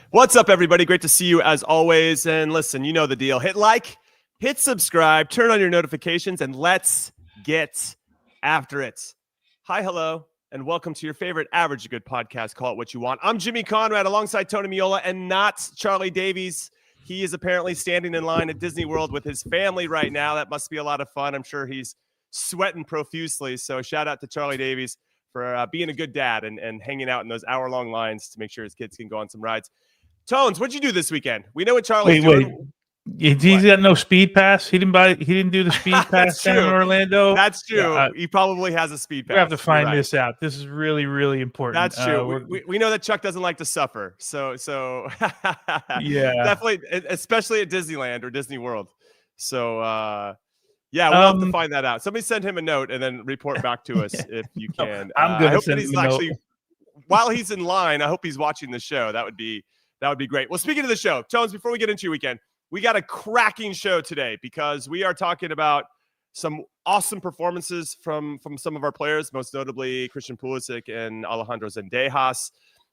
What's up, everybody? Great to see you as always. And listen, you know the deal. Hit like, hit subscribe, turn on your notifications, and let's get after it. Hi, hello, and welcome to your favorite Average Good podcast, Call It What You Want. I'm Jimmy Conrad alongside Tony Meola and not Charlie Davies. He is apparently standing in line at Disney World with his family right now. That must be a lot of fun. I'm sure he's sweating profusely. So shout out to Charlie Davies for being a good dad and hanging out in those hour-long lines to make sure his kids can go on some rides. Tones, what'd you do this weekend? We know what Charlie's doing. He's got no speed pass. He didn't do the speed pass down in Orlando. That's true. He probably has a speed pass. We have to find this out. This is really, really important. That's true. We know that Chuck doesn't like to suffer. So yeah, definitely, especially at Disneyland or Disney World. So yeah, we'll have to find that out. Somebody send him a note and then report back to us if you can. I'm going to send him a note. While he's in line, I hope he's watching the show. That would be great. Well, speaking of the show, Tones, before we get into your weekend, we got a cracking show today because we are talking about some awesome performances from some of our players, most notably Christian Pulisic and Alejandro Zendejas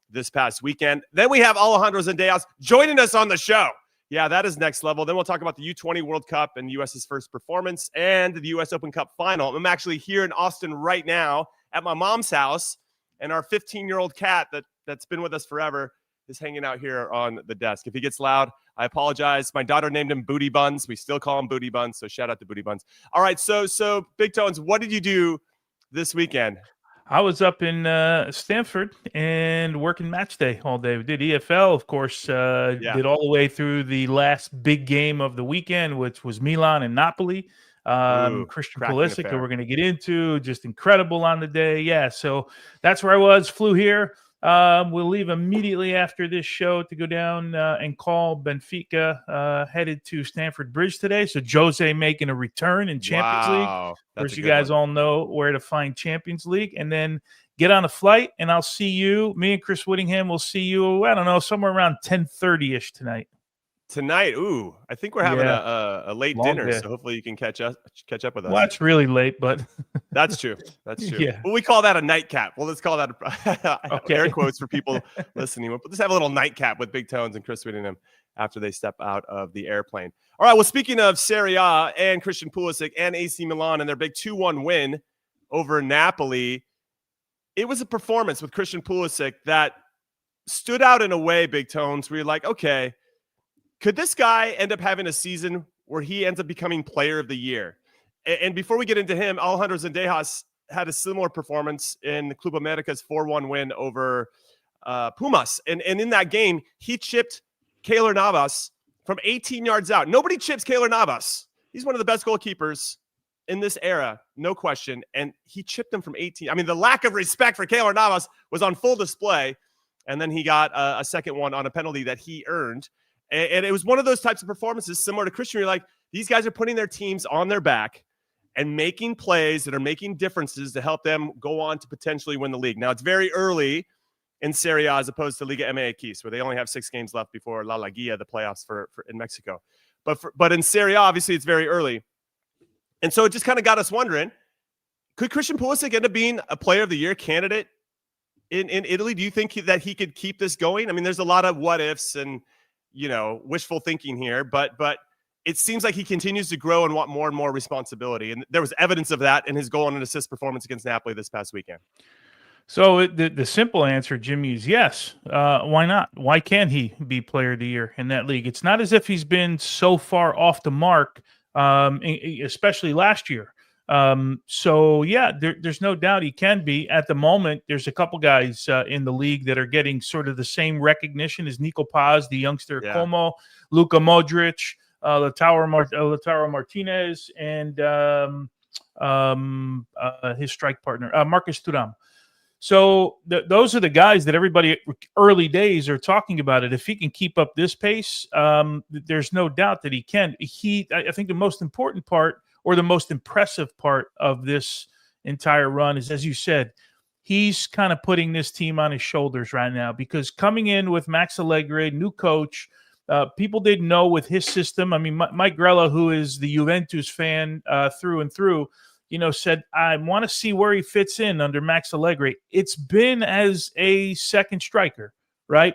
this past weekend. Then we have Alejandro Zendejas joining us on the show. Yeah, that is next level. Then we'll talk about the U20 World Cup and US's first performance and the US Open Cup final. I'm actually here in Austin right now at my mom's house, and our 15-year-old cat that's been with us forever is hanging out here on the desk. If he gets loud, I apologize. My daughter named him Booty Buns. We still call him Booty Buns, so shout out to Booty Buns. All right, so Big Tones, what did you do this weekend? I was up in Stanford and working match day all day. We did EFL, of course, did all the way through the last big game of the weekend, which was Milan and Napoli. Christian Pulisic, that we're going to get into, just incredible on the day. Yeah, so that's where I was, flew here. We'll leave immediately after this show to go down and call Benfica, headed to Stamford Bridge today. So Jose making a return in Champions League. Of course, you guys all know where to find Champions League. And then get on a flight, and I'll see you. Me and Chris Whittingham will see you, I don't know, somewhere around 10:30-ish tonight. Tonight, ooh, I think we're having a late dinner, so hopefully you can catch up with us. Well, that's really late, but that's true. That's true. Yeah. Well, we call that a nightcap. Well, let's call that air quotes for people listening. We'll just have a little nightcap with Big Tones and Chris Whittingham after they step out of the airplane. All right. Well, speaking of Serie A and Christian Pulisic and AC Milan and their big 2-1 win over Napoli, it was a performance with Christian Pulisic that stood out in a way, Big Tones, where you're like, okay, could this guy end up having a season where he ends up becoming player of the year? And before we get into him, Alejandro Zendejas had a similar performance in Club America's 4-1 win over Pumas. And in that game, he chipped Keylor Navas from 18 yards out. Nobody chips Keylor Navas. He's one of the best goalkeepers in this era, no question. And he chipped him from 18. I mean, the lack of respect for Keylor Navas was on full display. And then he got a second one on a penalty that he earned. And it was one of those types of performances similar to Christian. You're like, these guys are putting their teams on their back and making plays that are making differences to help them go on to potentially win the league. Now, it's very early in Serie A as opposed to Liga MX, where they only have 6 games left before La Liga, the playoffs for in Mexico. But in Serie A, obviously, it's very early. And so it just kind of got us wondering, could Christian Pulisic end up being a player of the year candidate in Italy? Do you think that he could keep this going? I mean, there's a lot of what ifs and wishful thinking here, but it seems like he continues to grow and want more and more responsibility. And there was evidence of that in his goal and assist performance against Napoli this past weekend. So the simple answer, Jimmy, is yes. Why not? Why can't he be player of the year in that league? It's not as if he's been so far off the mark, especially last year. So yeah, there's no doubt he can be. At the moment, there's a couple guys in the league that are getting sort of the same recognition as Nico Paz, the youngster, Como, Luka Modric, Lautaro Martinez, and his strike partner, Marcus Thuram. So those are the guys that everybody early days are talking about it. If he can keep up this pace, there's no doubt that he can. I think the most important part, or the most impressive part of this entire run is, as you said, he's kind of putting this team on his shoulders right now, because coming in with Max Allegri, new coach, people didn't know with his system. I mean, Mike Grella, who is the Juventus fan through and through, said, I want to see where he fits in under Max Allegri. It's been as a second striker, right?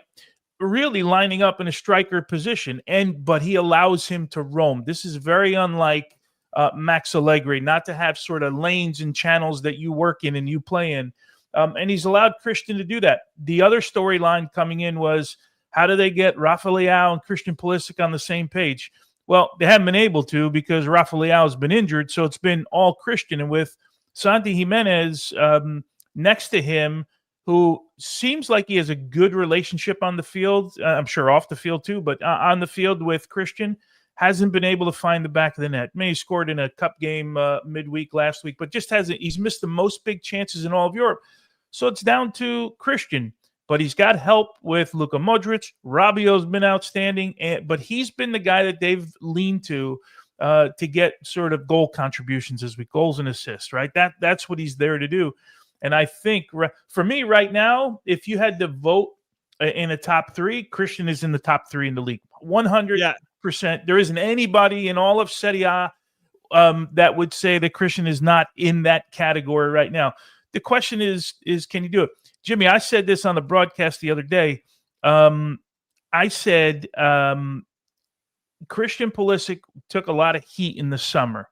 Really lining up in a striker position, but he allows him to roam. This is very unlike Max Allegri, not to have sort of lanes and channels that you work in and you play in. And he's allowed Christian to do that. The other storyline coming in was, how do they get Rafa Leao and Christian Pulisic on the same page? Well, they haven't been able to because Rafa Leao has been injured, so it's been all Christian. And with Santi Jimenez next to him, who seems like he has a good relationship on the field, I'm sure off the field too, but on the field with Christian, hasn't been able to find the back of the net. He scored in a cup game midweek last week, but just hasn't. He's missed the most big chances in all of Europe. So it's down to Christian, but he's got help with Luka Modric. Rabiot's been outstanding, but he's been the guy that they've leaned to get sort of goal contributions this week, goals and assists, right? That's what he's there to do. And I think for me right now, if you had to vote in a top three, Christian is in the top three in the league. 100%. There isn't anybody in all of Serie A that would say that Christian is not in that category right now. The question is can you do it? Jimmy, I said this on the broadcast the other day. I said Christian Pulisic took a lot of heat in the summer,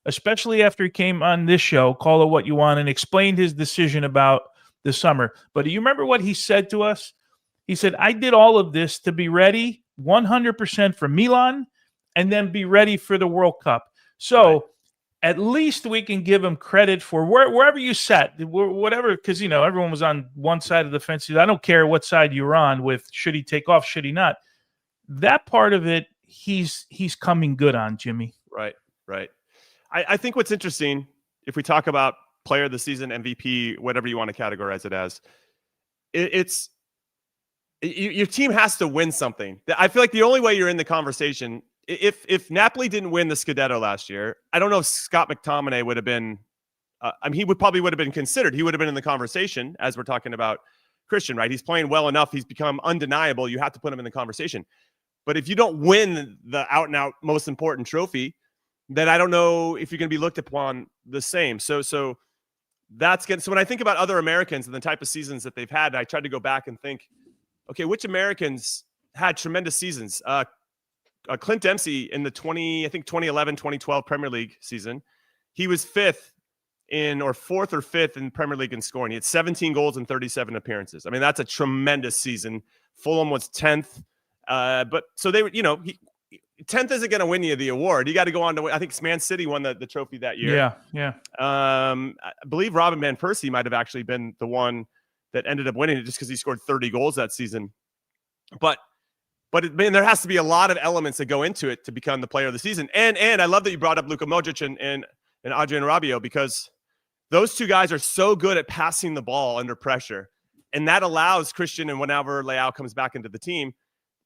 especially after he came on this show, Call It What You Want, and explained his decision about the summer. But do you remember what he said to us? He said, I did all of this to be ready 100% for Milan and then be ready for the World Cup. So at least we can give him credit for wherever you sat, whatever, because, everyone was on one side of the fence. I don't care what side you were on with, should he take off, should he not? That part of it, he's coming good on, Jimmy. Right. I think what's interesting, if we talk about player of the season, MVP, whatever you want to categorize it as, it's your team has to win something. I feel like the only way you're in the conversation, if Napoli didn't win the Scudetto last year, I don't know if Scott McTominay would have been, he would have been considered. He would have been in the conversation as we're talking about Christian, right? He's playing well enough. He's become undeniable. You have to put him in the conversation. But if you don't win the out and out most important trophy, then I don't know if you're going to be looked upon the same. So that's good. So when I think about other Americans and the type of seasons that they've had, I tried to go back and think, okay, which Americans had tremendous seasons? Clint Dempsey in the 2011, 2012 Premier League season, he was fourth or fifth in Premier League in scoring. He had 17 goals in 37 appearances. I mean, that's a tremendous season. Fulham was 10th. But so they were, 10th isn't going to win you the award. You got to go on to win. I think Man City won the trophy that year. Yeah. I believe Robin Van Persie might have actually been the one that ended up winning it just because he scored 30 goals that season. But there has to be a lot of elements that go into it to become the player of the season. And I love that you brought up Luka Modric and Adrian Rabiot, because those two guys are so good at passing the ball under pressure. And that allows Christian, and whenever Leao comes back into the team,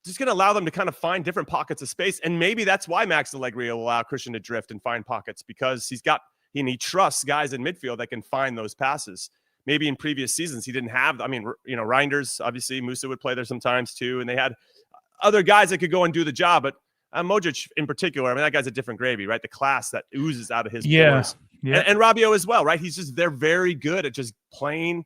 just going to allow them to kind of find different pockets of space. And maybe that's why Max Allegri will allow Christian to drift and find pockets, because he trusts guys in midfield that can find those passes. Maybe in previous seasons he didn't have. Reinders, obviously, Musa would play there sometimes too, and they had other guys that could go and do the job. But Modric in particular, that guy's a different gravy, right? The class that oozes out of his pores. Yeah. And Rabiot as well, right? They're very good at just playing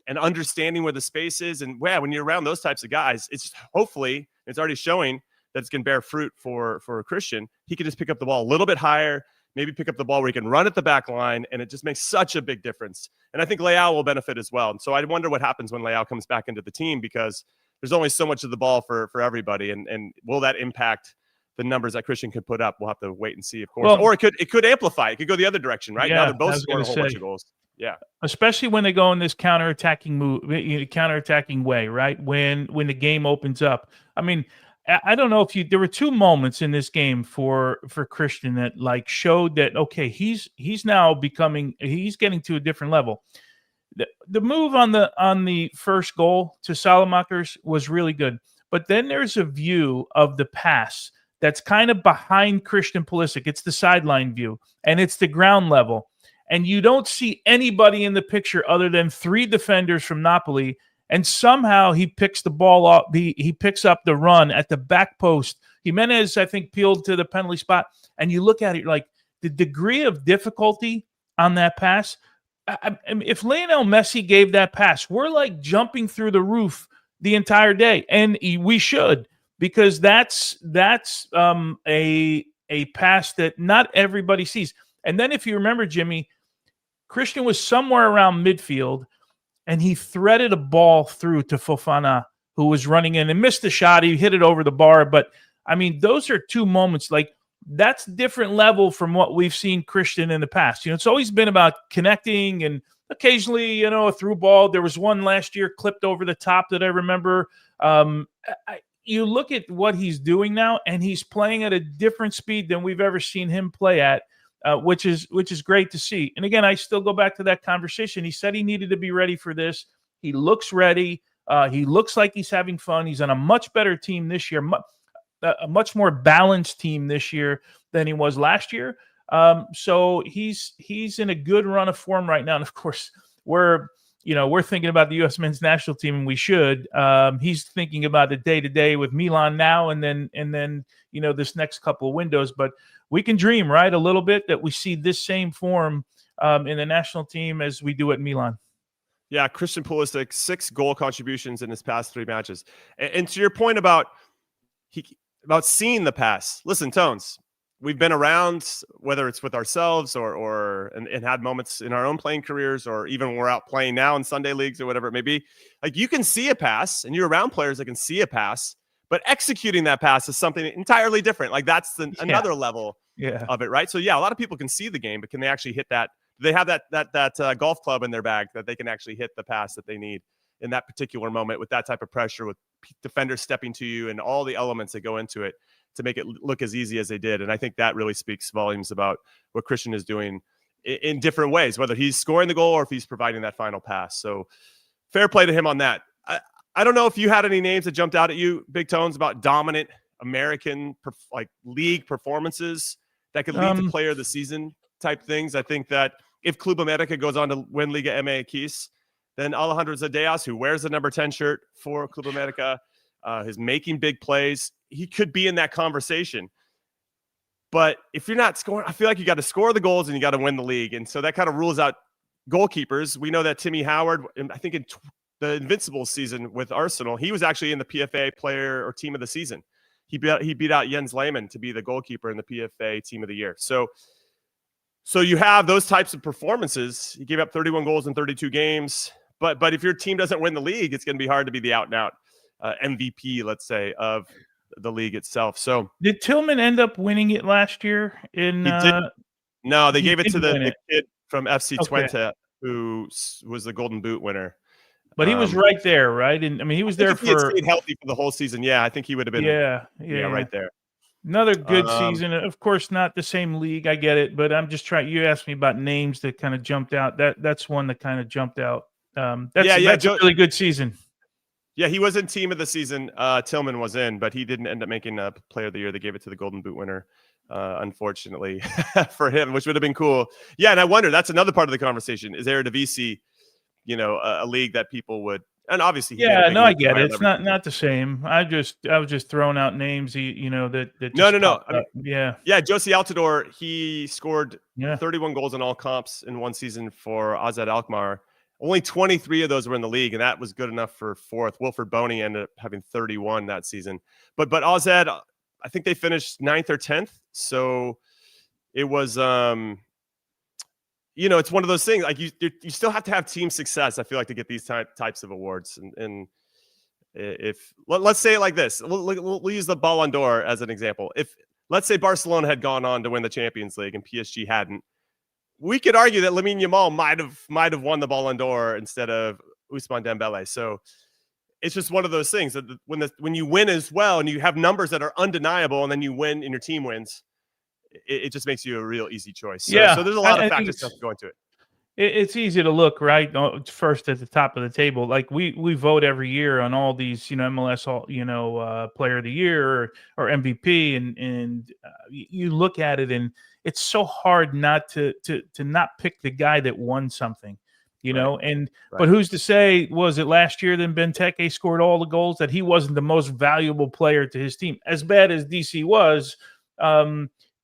and understanding where the space is. And when you're around those types of guys, it's hopefully it's already showing that it's going to bear fruit for Christian. He can just pick up the ball a little bit higher, maybe pick up the ball where he can run at the back line, and it just makes such a big difference. And I think Leao will benefit as well. And so I wonder what happens when Leao comes back into the team, because there's only so much of the ball for everybody. And will that impact the numbers that Christian could put up? We'll have to wait and see, of course. Or it could amplify. It could go the other direction, right? Now they're both scoring a whole bunch of goals. Yeah. Especially when they go in this counterattacking way, right? When the game opens up. I don't know if there were two moments in this game for Christian that showed that, okay, he's now he's getting to a different level. The move on the first goal to Salamakers was really good. But then there's a view of the pass that's kind of behind Christian Pulisic. It's the sideline view, and it's the ground level. And you don't see anybody in the picture other than three defenders from Napoli. And somehow he picks the ball up. He picks up the run at the back post. Jimenez, I think, peeled to the penalty spot. And you look at it like the degree of difficulty on that pass. If Lionel Messi gave that pass, we're like jumping through the roof the entire day, and we should, because that's a pass that not everybody sees. And then if you remember, Jimmy, Christian was somewhere around midfield, and he threaded a ball through to Fofana, who was running in and missed the shot. He hit it over the bar. But, I mean, those are two moments. Like, that's different level from what we've seen Christian in the past. It's always been about connecting and occasionally, a through ball. There was one last year clipped over the top that I remember. You look at what he's doing now, and he's playing at a different speed than we've ever seen him play at, which is great to see. And again, I still go back to that conversation. He said he needed to be ready for this. He looks ready. He looks like he's having fun. He's on a much better team this year, a much more balanced team this year than he was last year. So he's in a good run of form right now. And of course, we're thinking about the U.S. men's national team, and we should. He's thinking about the day-to-day with Milan now, and then this next couple of windows. But we can dream, right, a little bit that we see this same form in the national team as we do at Milan. Yeah, Christian Pulisic, 6 goal contributions in his past 3 matches. And to your point about seeing the pass, listen, Tones, we've been around, whether it's with ourselves or had moments in our own playing careers, or even when we're out playing now in Sunday leagues or whatever it may be. Like, you can see a pass, and you're around players that can see a pass, but executing that pass is something entirely different. Like, that's another level of it, right? So yeah, a lot of people can see the game, but can they actually hit that? Do they have that golf club in their bag that they can actually hit the pass that they need in that particular moment with that type of pressure, with defenders stepping to you and all the elements that go into it to make it look as easy as they did? And I think that really speaks volumes about what Christian is doing in different ways, whether he's scoring the goal or if he's providing that final pass. So fair play to him on that. I don't know if you had any names that jumped out at you, Big Tones, about dominant American league performances that could lead to player of the season type things. I think that if Club America goes on to win Liga MX, then Alejandro Zendejas, who wears the number 10 shirt for Club America, is making big plays. He could be in that conversation. But if you're not scoring, I feel like you got to score the goals and you got to win the league. And so that kind of rules out goalkeepers. We know that Timmy Howard, I think in the Invincibles season with Arsenal, he was actually in the PFA player or team of the season. He beat out Jens Lehmann to be the goalkeeper in the PFA team of the year. So you have those types of performances. He gave up 31 goals in 32 games. But if your team doesn't win the league, it's going to be hard to be the out-and-out MVP, let's say, of the league itself. So did Tillman end up winning it last year? No, they gave it to the kid from FC Twente, who was the Golden Boot winner. But he was right there, right? And I mean, he was there if he had stayed healthy for the whole season. Yeah, I think he would have been. Yeah, right there. Another good season. Of course, not the same league. I get it, but I'm just trying. You asked me about names that kind of jumped out. That's one that kind of jumped out. That's a really good season. Yeah, he was in team of the season. Tillman was in, but he didn't end up making a player of the year. They gave it to the Golden Boot winner, unfortunately, for him, which would have been cool. Yeah, and I wonder, that's another part of the conversation. Is Eredivisie, a league that people would, and obviously, I get it. It's not the same. I was just throwing out names, that no. I mean, Josie Altidore, he scored 31 goals in all comps in one season for AZ Alkmaar. Only 23 of those were in the league, and that was good enough for fourth. Wilfred Boney ended up having 31 that season. But AZ, I think they finished 9th or 10th. So it was, it's one of those things. Like you still have to have team success, I feel like, to get these types of awards. And if let's say it like this, we'll use the Ballon d'Or as an example. If let's say Barcelona had gone on to win the Champions League and PSG hadn't, we could argue that Lamine Yamal might have won the Ballon d'Or instead of Ousmane Dembele. So it's just one of those things that when you win as well and you have numbers that are undeniable, and then you win and your team wins, it just makes you a real easy choice. So there's a lot of factors that go into it. It's easy to look right first at the top of the table. Like we vote every year on all these, MLS, player of the year or MVP, and you look at it and it's so hard not to not pick the guy that won something, But who's to say, was it last year then Benteke scored all the goals, that he wasn't the most valuable player to his team? As bad as DC was,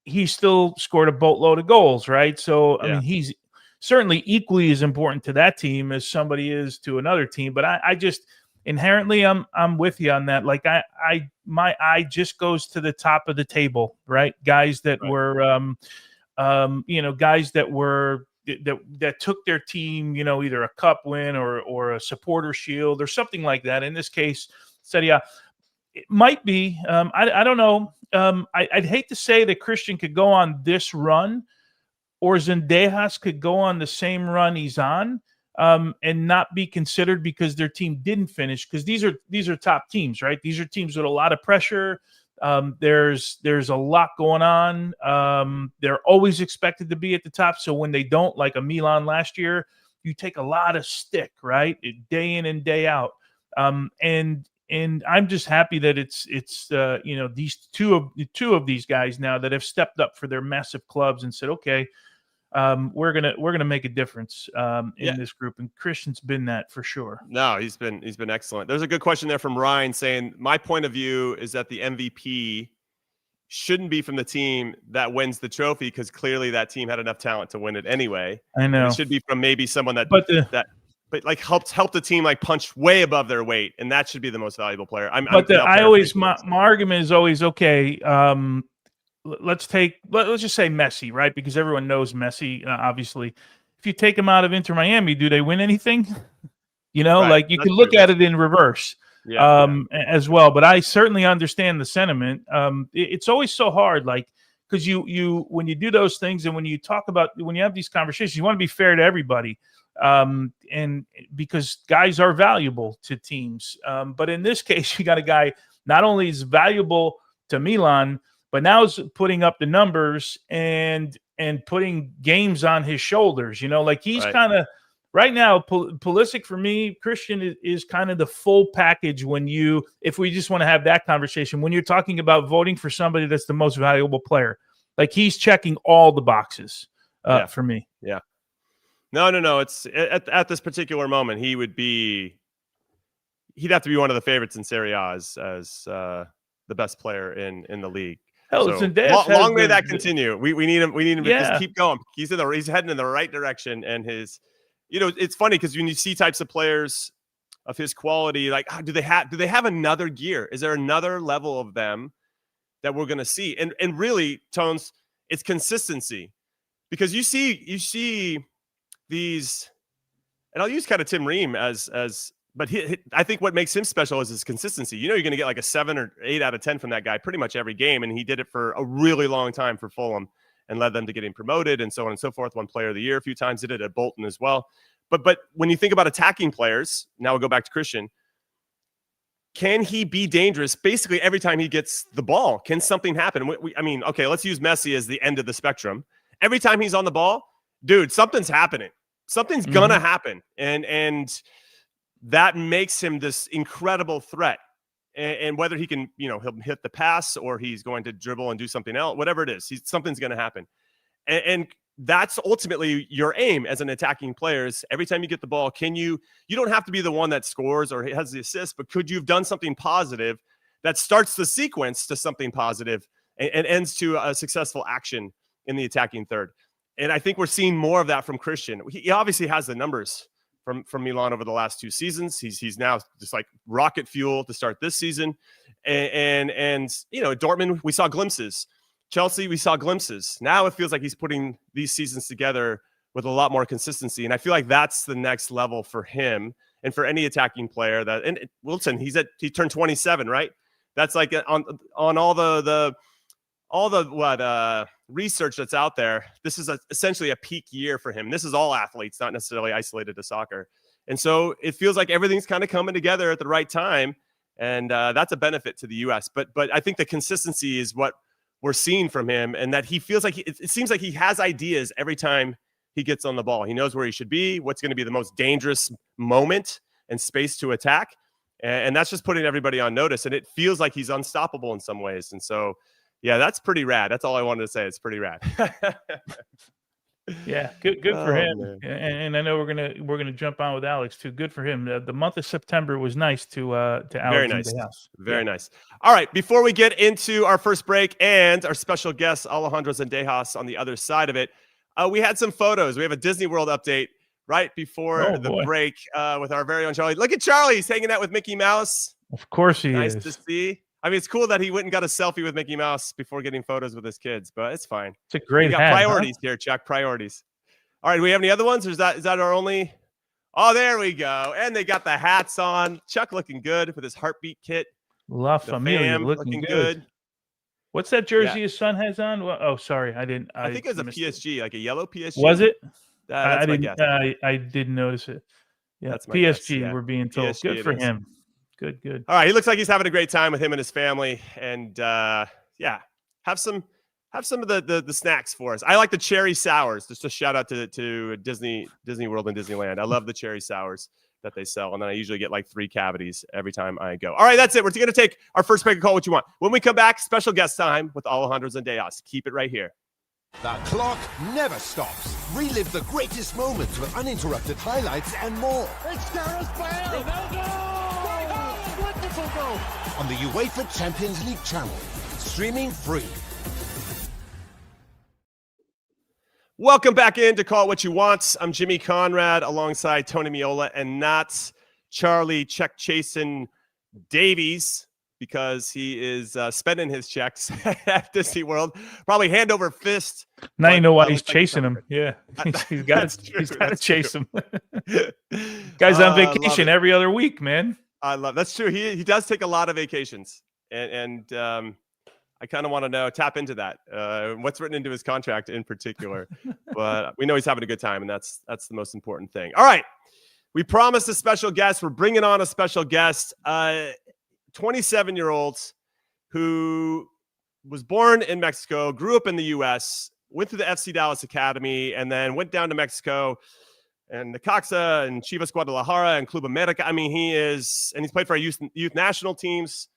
he still scored a boatload of goals, right? So I mean, he's certainly equally as important to that team as somebody is to another team. But I just, inherently, I'm with you on that. Like my eye just goes to the top of the table, right? Guys that were, guys that were that took their team, either a cup win or a supporter shield or something like that. In this case, Serie, it might be. I don't know. I'd hate to say that Christian could go on this run, or Zendejas could go on the same run he's on, and not be considered because their team didn't finish. Because these are top teams, right? These are teams with a lot of pressure. There's a lot going on. They're always expected to be at the top. So when they don't, like a Milan last year, you take a lot of stick, right? Day in and day out. And I'm just happy that it's these two of these guys now that have stepped up for their massive clubs and said, okay, we're gonna make a difference in this group, and Christian's been that for sure. No, he's been excellent. There's a good question there from Ryan saying, my point of view is that the MVP shouldn't be from the team that wins the trophy, because clearly that team had enough talent to win it anyway. I know. It should be from maybe someone that like helped the team like punch way above their weight, and that should be the most valuable player. My argument is always, okay, let's just say Messi, right? Because everyone knows Messi, obviously. If you take him out of Inter Miami, do they win anything? Right. Like you can look at it in reverse as well. But I certainly understand the sentiment. It's always so hard, like, because you when you do those things and when you have these conversations, you want to be fair to everybody. And because guys are valuable to teams. But in this case, you got a guy not only is valuable to Milan, but now is putting up the numbers and putting games on his shoulders. Like he's kind of right now, Pulisic for me, Christian is kind of the full package if we just want to have that conversation, when you're talking about voting for somebody that's the most valuable player, like he's checking all the boxes for me. Yeah. No. It's at this particular moment, he'd have to be one of the favorites in Serie A as the best player in the league. Hell, so long may that continue. We need him. We need him to just keep going. He's heading in the right direction, and it's funny because when you see types of players of his quality, like do they have another gear? Is there another level of them that we're going to see? And really, Tones, it's consistency, because you see these, and I'll use kind of Tim Ream but I think what makes him special is his consistency. You're going to get like a 7 or 8 out of 10 from that guy pretty much every game, and he did it for a really long time for Fulham and led them to getting promoted and so on and so forth. Won Player of the Year a few times, did it at Bolton as well. But when you think about attacking players, now we'll go back to Christian. Can he be dangerous basically every time he gets the ball? Can something happen? Okay, let's use Messi as the end of the spectrum. Every time he's on the ball, dude, something's happening. Something's gonna happen, and that makes him this incredible threat. And whether he can, he'll hit the pass or he's going to dribble and do something else, whatever it is, something's going to happen. And that's ultimately your aim as an attacking player. Is every time you get the ball, you don't have to be the one that scores or has the assist, but could you have done something positive that starts the sequence to something positive and ends to a successful action in the attacking third? And I think we're seeing more of that from Christian. He obviously has the numbers from Milan over the last 2 seasons. He's now just like rocket fuel to start this season. And Dortmund, we saw glimpses. Chelsea, we saw glimpses. Now it feels like he's putting these seasons together with a lot more consistency. And I feel like that's the next level for him and for any attacking player and Wilson, he turned 27, right? That's like on all the research that's out there. This is essentially a peak year for him. This is all athletes, not necessarily isolated to soccer. And so it feels like everything's kind of coming together at the right time. And that's a benefit to the U.S. But I think the consistency is what we're seeing from him, and that he feels like it seems like he has ideas every time he gets on the ball. He knows where he should be, what's going to be the most dangerous moment and space to attack. And that's just putting everybody on notice. And it feels like he's unstoppable in some ways. And so, yeah, that's pretty rad. That's all I wanted to say. It's pretty rad. Yeah, good for him. And I know we're gonna jump on with Alex too. Good for him. The month of September was nice to Alex. Very nice. Very nice. All right, before we get into our first break and our special guest Alejandro Zendejas on the other side of it, we had some photos. We have a Disney World update right before the break with our very own Charlie. Look at Charlie. He's hanging out with Mickey Mouse. Of course he is. Nice to see. I mean, it's cool that he went and got a selfie with Mickey Mouse before getting photos with his kids, but it's fine. It's a great hat. Priorities here, Chuck. Priorities. All right. Do we have any other ones? Or is that our only? Oh, there we go. And they got the hats on. Chuck looking good with his heartbeat kit. La Familia looking good. What's that jersey his son has on? Well, oh, sorry. I think it was a PSG, like a yellow PSG. Was it? That's my guess. I didn't notice it. Yeah, that's my PSG, guess. We're being told. PSG good for him. Good. All right. He looks like he's having a great time with him and his family. And have some of the snacks for us. I like the cherry sours. Just a shout out to Disney World and Disneyland. I love the cherry sours that they sell, and then I usually get like 3 cavities every time I go. All right, that's it. We're going to take our first break and call what you want. When we come back, special guest time with Alejandro Zendejas. Keep it right here. The clock never stops. Relive the greatest moments with uninterrupted highlights and more. It's Gareth Bale. Wonderful goal. On the UEFA Champions League channel. Streaming free. Welcome back in to Call It What You Want. I'm Jimmy Conrad alongside Tony Meola and not Charlie Check Chasing Davies because he is spending his checks at Disney World. Probably hand over fist. Now you know why he's chasing him. Yeah, he's got to chase him. Guy's on vacation every other week, man. That's true. He does take a lot of vacations, and I kind of want to tap into that. What's written into his contract in particular, but we know he's having a good time, and that's the most important thing. All right, we promised a special guest. We're bringing on a special guest, 27-year-old who was born in Mexico, grew up in the U.S., went through the FC Dallas Academy, and then went down to Mexico and Necaxa and Chivas Guadalajara and Club America. I mean, he's played for our youth national teams.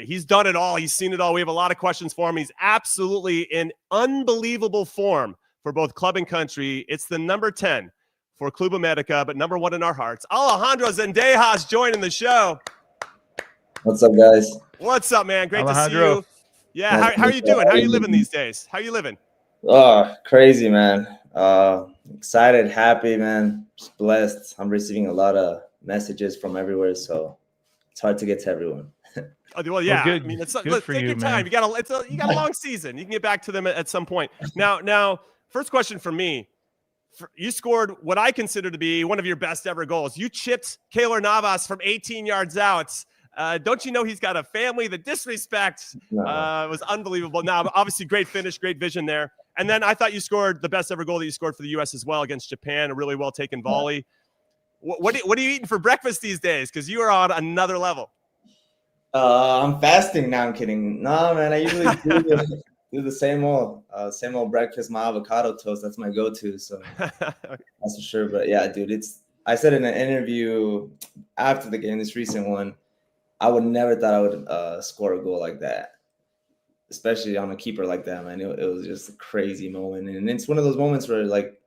He's done it all. He's seen it all. We have a lot of questions for him. He's absolutely in unbelievable form for both club and country. It's the number 10 for Club America, but number 1 in our hearts. Alejandro Zendejas joining the show. What's up, guys? What's up, man? Great Alejandro. to see you. Yeah, how are you doing? How are you living these days? How are you living? Oh, crazy, man. Excited, happy, man. Just blessed. I'm receiving a lot of messages from everywhere, so it's hard to get to everyone. Well, yeah. Well, good. I mean, it's good take for your you, time. man. You got a long season. You can get back to them at some point. Now, first question for me. You scored what I consider to be one of your best ever goals. You chipped Keylor Navas from 18 yards out. Don't you know he's got a family? The disrespect was unbelievable. Now, obviously, great finish, great vision there. And then I thought you scored the best ever goal that you scored for the U.S. as well against Japan, a really well-taken volley. What are you eating for breakfast these days? Because you are on another level. I'm fasting. No, I'm kidding. No, man, I usually do the same old breakfast, my avocado toast. That's my go-to, so that's for sure. But yeah, dude, I said in an interview after the game, this recent one, I would never thought I would score a goal like that, especially on a keeper like that, man. It was just a crazy moment, and it's one of those moments where like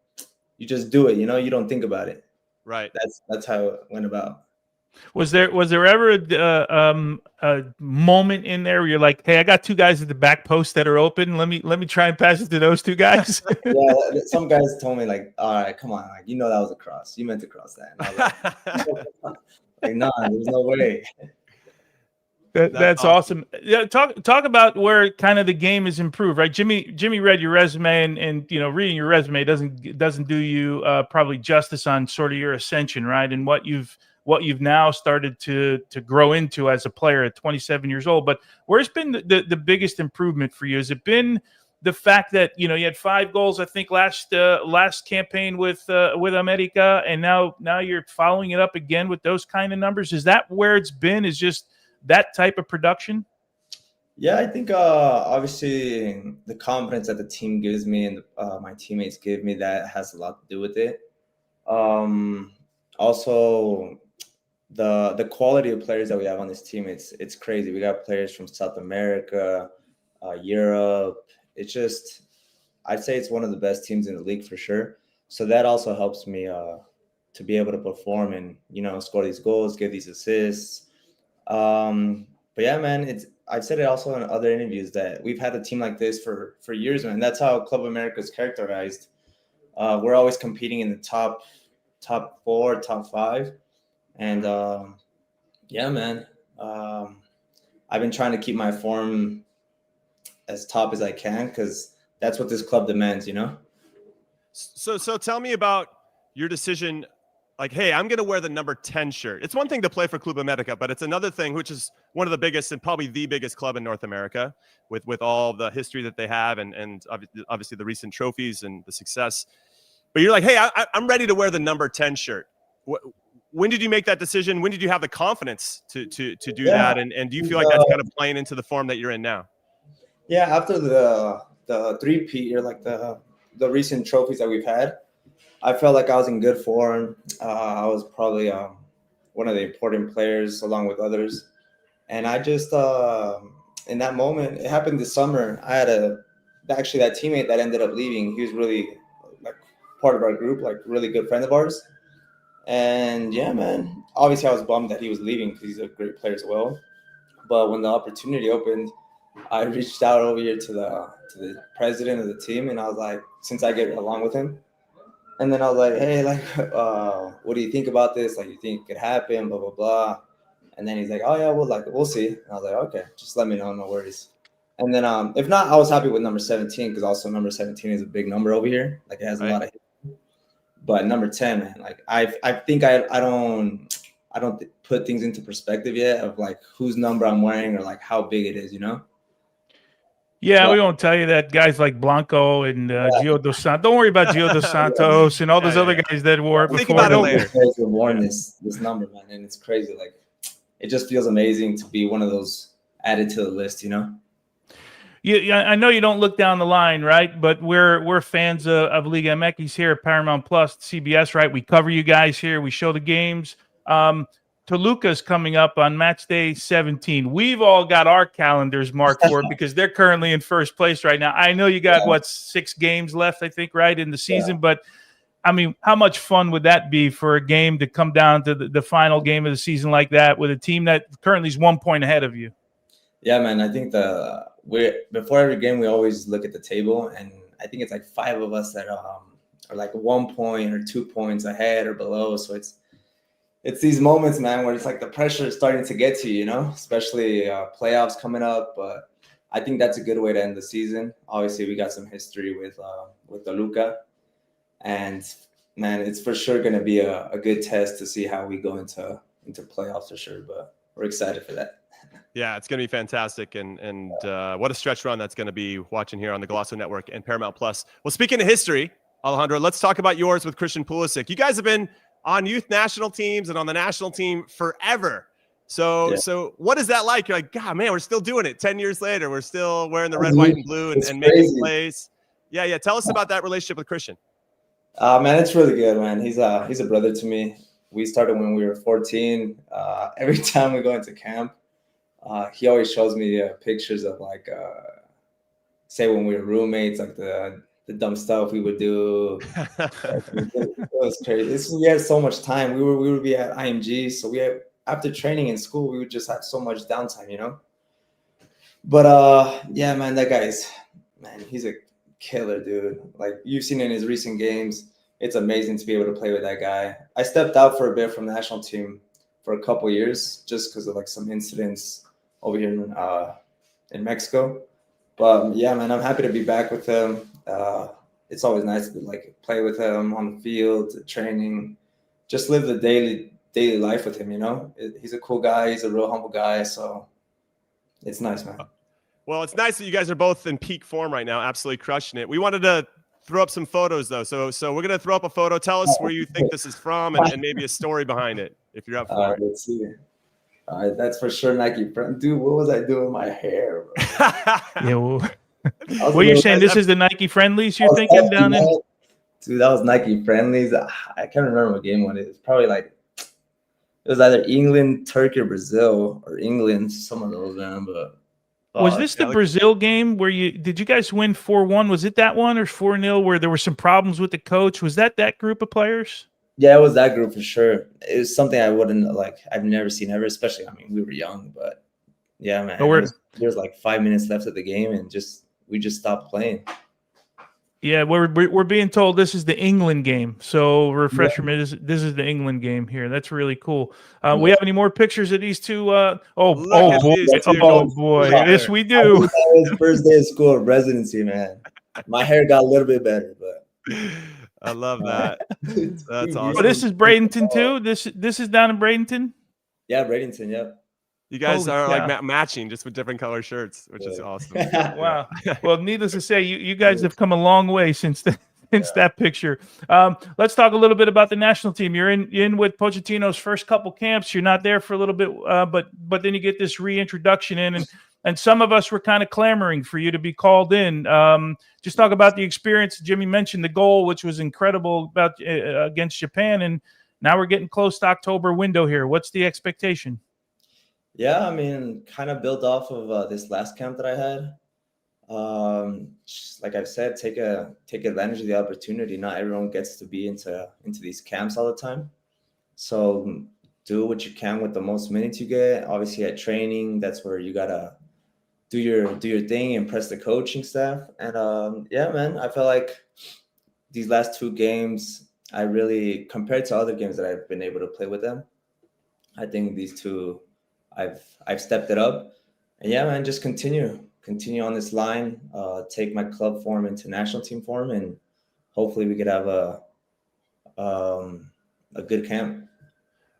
you just do it, you don't think about it. Right. That's how it went about. Was there ever a moment in there where you're like, hey, I got 2 guys at the back post that are open. Let me try and pass it to those 2 guys. Yeah, some guys told me like, all right, come on, like that was a cross. You meant to cross that. And I was like, nah, there's no way. That's awesome. Yeah, talk about where kind of the game is improved, right? Jimmy read your resume, and reading your resume doesn't do you probably justice on sort of your ascension, right? And what you've now started to grow into as a player at 27 years old. But where's been the biggest improvement for you? Has it been the fact that you had 5 goals, I think, last campaign with America, and now you're following it up again with those kind of numbers? Is that where it's been? Is just that type of production? Yeah, I think obviously the confidence that the team gives me and my teammates give me, that has a lot to do with it. Also, the quality of players that we have on this team, it's crazy. We got players from South America, Europe. It's just, I'd say it's one of the best teams in the league for sure. So that also helps me to be able to perform and score these goals, give these assists. But yeah, man, I've said it also in other interviews that we've had a team like this for years, man. That's how Club America is characterized. We're always competing in the top top 4, top 5. And yeah, man, I've been trying to keep my form as top as I can because that's what this club demands, you know? So tell me about your decision. Like, hey, I'm going to wear the number 10 shirt. It's one thing to play for Club America, but it's another thing, which is one of the biggest and probably the biggest club in North America with all the history that they have and obviously the recent trophies and the success. But you're like, hey, I'm ready to wear the number 10 shirt. When did you make that decision? When did you have the confidence to do that? And do you feel like that's kind of playing into the form that you're in now? Yeah, after the three-peat, or like the recent trophies that we've had, I felt like I was in good form. I was probably one of the important players along with others. And I just, in that moment, it happened this summer. I had actually that teammate that ended up leaving. He was really like part of our group, like really good friend of ours. And yeah, man, obviously I was bummed that he was leaving because he's a great player as well. But when the opportunity opened, I reached out over here to the president of the team, and I was like, since I get along with him, and then I was like, hey, like, what do you think about this? Like, you think it could happen? Blah blah blah. And then he's like, oh yeah, we'll see. And I was like, okay, just let me know, no worries. And then if not, I was happy with number 17 because also number 17 is a big number over here. Like it has a lot of. But number 10, man, like I think I don't put things into perspective yet of like whose number I'm wearing or like how big it is, you know. Yeah, we won't tell you that guys like Blanco and Gio Dos Santos. Don't worry about Gio Dos Santos and all those other guys that wore it before. Think about it later. Worn this number, man, and it's crazy. Like, it just feels amazing to be one of those added to the list, you know. I know you don't look down the line, right? But we're fans of Liga MX here at Paramount Plus, CBS, right? We cover you guys here. We show the games. Toluca's coming up on match day 17. We've all got our calendars marked for it because they're currently in first place right now. I know you got, 6 games left, I think, right, in the season. Yeah. But, I mean, how much fun would that be for a game to come down to the final game of the season like that with a team that currently is 1 point ahead of you? Yeah, man, I think before every game, we always look at the table, and I think it's like 5 of us that are like 1 point or 2 points ahead or below. So it's these moments, man, where it's like the pressure is starting to get to you, you know, especially playoffs coming up. But I think that's a good way to end the season. Obviously, we got some history with Toluca, and man, it's for sure going to be a good test to see how we go into playoffs for sure. But we're excited for that. Yeah, it's going to be fantastic, and what a stretch run that's going to be watching here on the Golazo Network and Paramount Plus. Well, speaking of history, Alejandro, let's talk about yours with Christian Pulisic. You guys have been on youth national teams and on the national team forever. So what is that like? You're like, God, man, we're still doing it 10 years later. We're still wearing the red, white, and blue and making plays. Yeah. Tell us about that relationship with Christian. Man, it's really good, man. He's a brother to me. We started when we were 14. Every time we go into camp, he always shows me pictures of like, say when we were roommates, like the dumb stuff we would do. It was crazy. We had so much time. We would be at IMG, so after training in school, we would just have so much downtime, you know. But yeah, man, that guy's he's a killer, dude. Like you've seen in his recent games, it's amazing to be able to play with that guy. I stepped out for a bit from the national team for a couple years just because of like some incidents over here in Mexico. But yeah, man, I'm happy to be back with him. It's always nice to like play with him on the field, training, just live the daily life with him. You know, he's a cool guy. He's a real humble guy. So it's nice, man. Well, it's nice that you guys are both in peak form right now, absolutely crushing it. We wanted to throw up some photos though, so we're gonna throw up a photo. Tell us where you think this is from and maybe a story behind it, if you're up for it. Let's see. All right, that's for sure Nike friend. Dude, what was I doing with my hair, bro? Yeah, well, what you're saying, this is the Nike friendlies you're thinking down in? Dude, that was Nike friendlies. I can't remember what game one it was. Probably like it was either England, Turkey, or Brazil, or England, some of those, man. But was this the Brazil game where did you guys win 4-1? Was it that one or 4-0 where there were some problems with the coach? Was that group of players? Yeah, it was that group for sure. It was something I wouldn't like. I've never seen ever, especially. I mean, we were young, but yeah, man. There was like 5 minutes left of the game, and we just stopped playing. Yeah, we're being told this is the England game. So refresher me, this is the England game here. That's really cool. We have any more pictures of these two? Look at these two. Boy, yes we do. I think that was first day of school of residency, man. My hair got a little bit better, but I love that. That's awesome. Oh, this is Bradenton too. This is down in Bradenton. Yeah, Bradenton. Yep. You guys Holy are cow. like matching, just with different color shirts, which is awesome. Wow. Well, needless to say, you guys have come a long way since that picture. Let's talk a little bit about the national team. You're in with Pochettino's first couple camps. You're not there for a little bit, but then you get this reintroduction in, and some of us were kind of clamoring for you to be called in. Just talk about the experience. Jimmy mentioned the goal, which was incredible about against Japan, and now we're getting close to October window here. What's the expectation? Yeah, I mean, kind of build off of this last camp that I had. Like I've said, take advantage of the opportunity. Not everyone gets to be into these camps all the time. So do what you can with the most minutes you get. Obviously at training, that's where you gotta do your thing, impress the coaching staff. And yeah, man, I felt like these last two games, I really, compared to other games that I've been able to play with them, I think these two, I've stepped it up. And yeah, man, just continue on this line, take my club form into national team form, and hopefully we could have a good camp.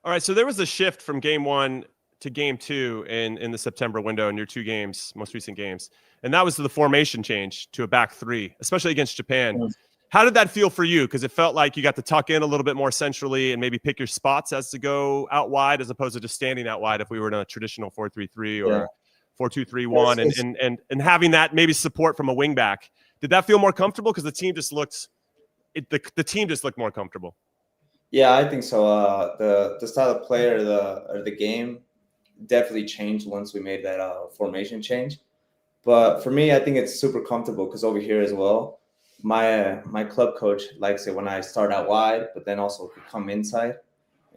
All right, so there was a shift from game 1 to game 2 in the September window in your two games, most recent games, and that was the formation change to a back 3, especially against Japan. How did that feel for you? Because it felt like you got to tuck in a little bit more centrally and maybe pick your spots as to go out wide, as opposed to just standing out wide if we were in a traditional 4-3-3 or 4-2-3-1, and having that maybe support from a wing back. Did that feel more comfortable? Because the team just looked the team just looked more comfortable. Yeah, I think so. The style of play or the game definitely changed once we made that formation change. But for me, I think it's super comfortable because over here as well, my club coach likes it when I start out wide, but then also come inside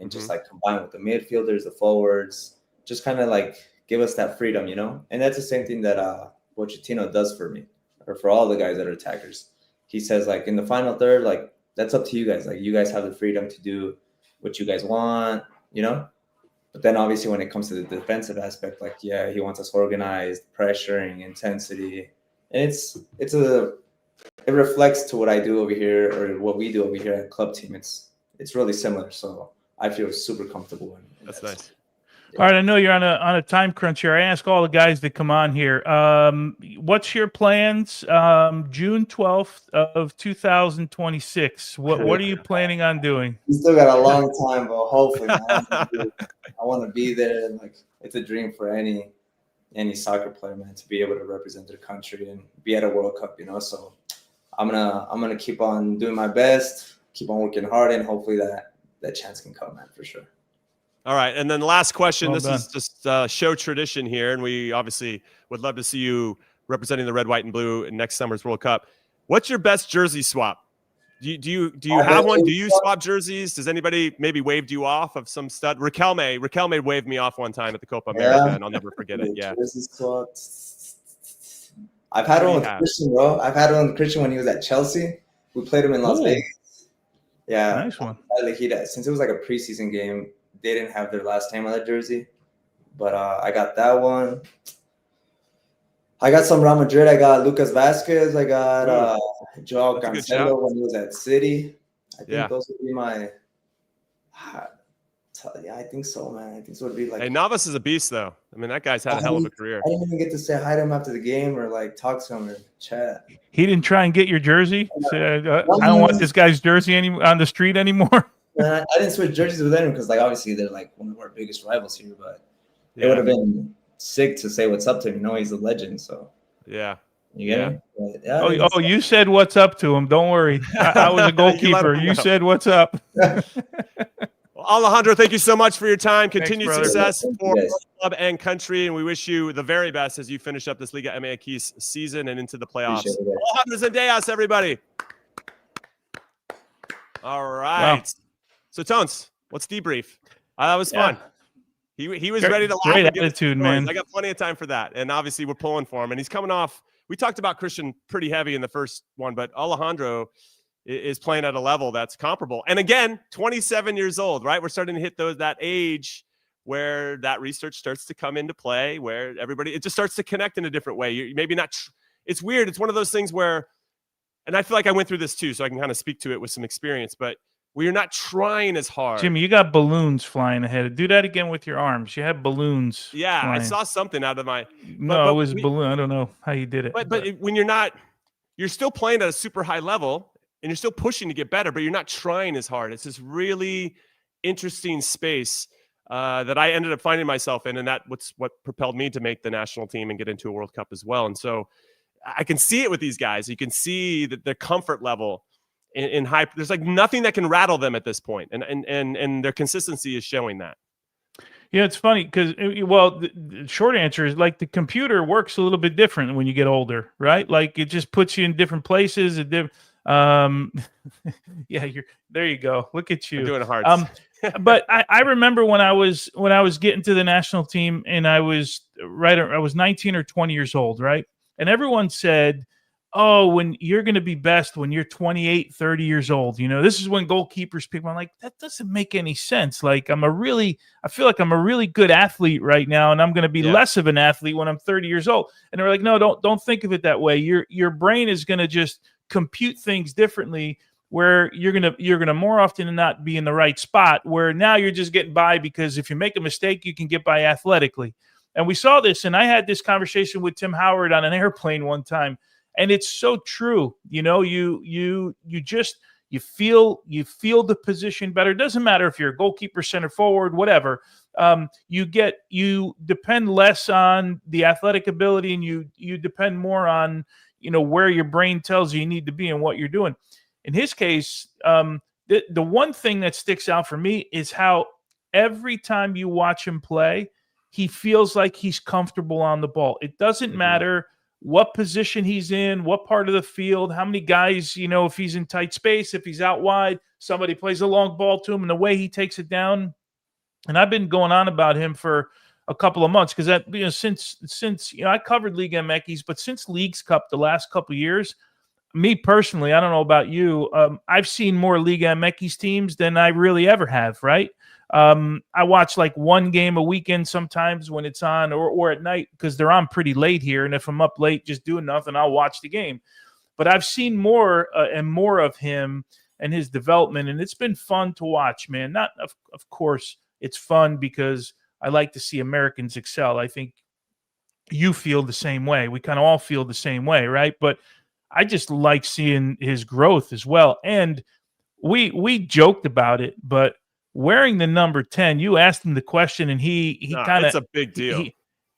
and just like combine with the midfielders, the forwards, just kind of like give us that freedom, you know? And that's the same thing that Pochettino does for me, or for all the guys that are attackers. He says, like, in the final third, like, that's up to you guys. Like, you guys have the freedom to do what you guys want, you know? But then obviously when it comes to the defensive aspect, like, yeah, he wants us organized, pressuring, intensity. And it reflects to what I do over here, or what we do over here at club team. It's really similar. So I feel super comfortable in That's nice. All right, I know you're on a time crunch here. I ask all the guys that come on here, what's your plans? June 12th of 2026. What are you planning on doing? We still got a long time, but hopefully, man, I want to be there. And like, it's a dream for any soccer player, man, to be able to represent their country and be at a World Cup, you know. So I'm gonna keep on doing my best, keep on working hard, and hopefully that chance can come, man, for sure. All right, and then the last question. Well this done. is just show tradition here, and we obviously would love to see you representing the red, white, and blue in next summer's World Cup. What's your best jersey swap? Do you have one? Do you swap jerseys? Does anybody maybe waved you off of some stud? Riquelme waved me off one time at the Copa America, and I'll never forget it. Yeah. Jersey swaps. I've had one with Christian, bro. I've had one with Christian when he was at Chelsea. We played him in Las Vegas. Yeah, nice one. Since it was like a preseason game, they didn't have their last name on that jersey, but I got that one. I got some Real Madrid. I got Lucas Vasquez. I got Joao Cancelo when he was at City. I think those would be my. Yeah, I think so, man. I think so. Would be like. Hey, Navas is a beast, though. I mean, that guy's had a hell of a career. I didn't even get to say hi to him after the game or like talk to him or chat. He didn't try and get your jersey. Say, I don't want this guy's jersey on the street anymore. I didn't switch jerseys with them because, like, obviously they're like one of our biggest rivals here. But it would have been sick to say what's up to him. You know, he's a legend. So yeah, you get me? But, yeah, you said what's up to him. Don't worry. I was a goalkeeper. You said what's up. Well, Alejandro, thank you so much for your time. Continued success for club and country, and we wish you the very best as you finish up this Liga MX season and into the playoffs. Alejandro Zendejas, everybody. All right. Wow. So, Tones, let's debrief. That was fun. He was ready to laugh. Great attitude, man. I got plenty of time for that. And obviously, we're pulling for him. And he's coming off we talked about Christian pretty heavy in the first one, but Alejandro is playing at a level that's comparable. And again, 27 years old, right? We're starting to hit that age where that research starts to come into play, where it just starts to connect in a different way. You maybe not. It's weird. It's one of those things where, and I feel like I went through this too, so I can kind of speak to it with some experience, but where you're not trying as hard. Jimmy, you got balloons flying ahead. Do that again with your arms. You had balloons. Yeah, flying. I saw something out of my. No, it was balloon. I don't know how you did it. But when you're still playing at a super high level and you're still pushing to get better, but you're not trying as hard. It's this really interesting space that I ended up finding myself in, and that's what propelled me to make the national team and get into a World Cup as well. And so I can see it with these guys. You can see that their comfort level in high. There's like nothing that can rattle them at this point, and their consistency is showing that. Yeah, it's funny because, well, the short answer is like the computer works a little bit different when you get older, right? Like it just puts you in different places. Yeah, there you go. Look at you. I'm doing hard. But I remember when I was getting to the national team, and I was 19 or 20 years old, right? And everyone said, oh, when you're going to be best when you're 28, 30 years old. This is when goalkeepers pick. I'm like, that doesn't make any sense. Like I feel like I'm a really good athlete right now, and I'm going to be less of an athlete when I'm 30 years old. And they're like, no, don't think of it that way. Your brain is going to just compute things differently, where you're gonna more often than not be in the right spot, where now you're just getting by because if you make a mistake, you can get by athletically. And we saw this, and I had this conversation with Tim Howard on an airplane one time, and it's so true. You feel the position better. It doesn't matter if you're a goalkeeper, center forward, whatever. You depend less on the athletic ability, and you depend more on where your brain tells you need to be and what you're doing. In his case, the one thing that sticks out for me is how every time you watch him play, he feels like he's comfortable on the ball. It doesn't matter what position he's in, what part of the field, how many guys, if he's in tight space, if he's out wide, somebody plays a long ball to him, and the way he takes it down. And I've been going on about him for a couple of months because since I covered Liga MX, but since Leagues Cup the last couple of years, me personally, I don't know about you, I've seen more Liga MX teams than I really ever have, right? I watch like one game a weekend sometimes when it's on or at night because they're on pretty late here. And if I'm up late just doing nothing, I'll watch the game. But I've seen more and more of him and his development, and it's been fun to watch, man. Not, of course, it's fun because I like to see Americans excel. I think you feel the same way. We kind of all feel the same way, right? But I just like seeing his growth as well. And we joked about it, but wearing the number 10, you asked him the question, and he kind of, it's a big deal.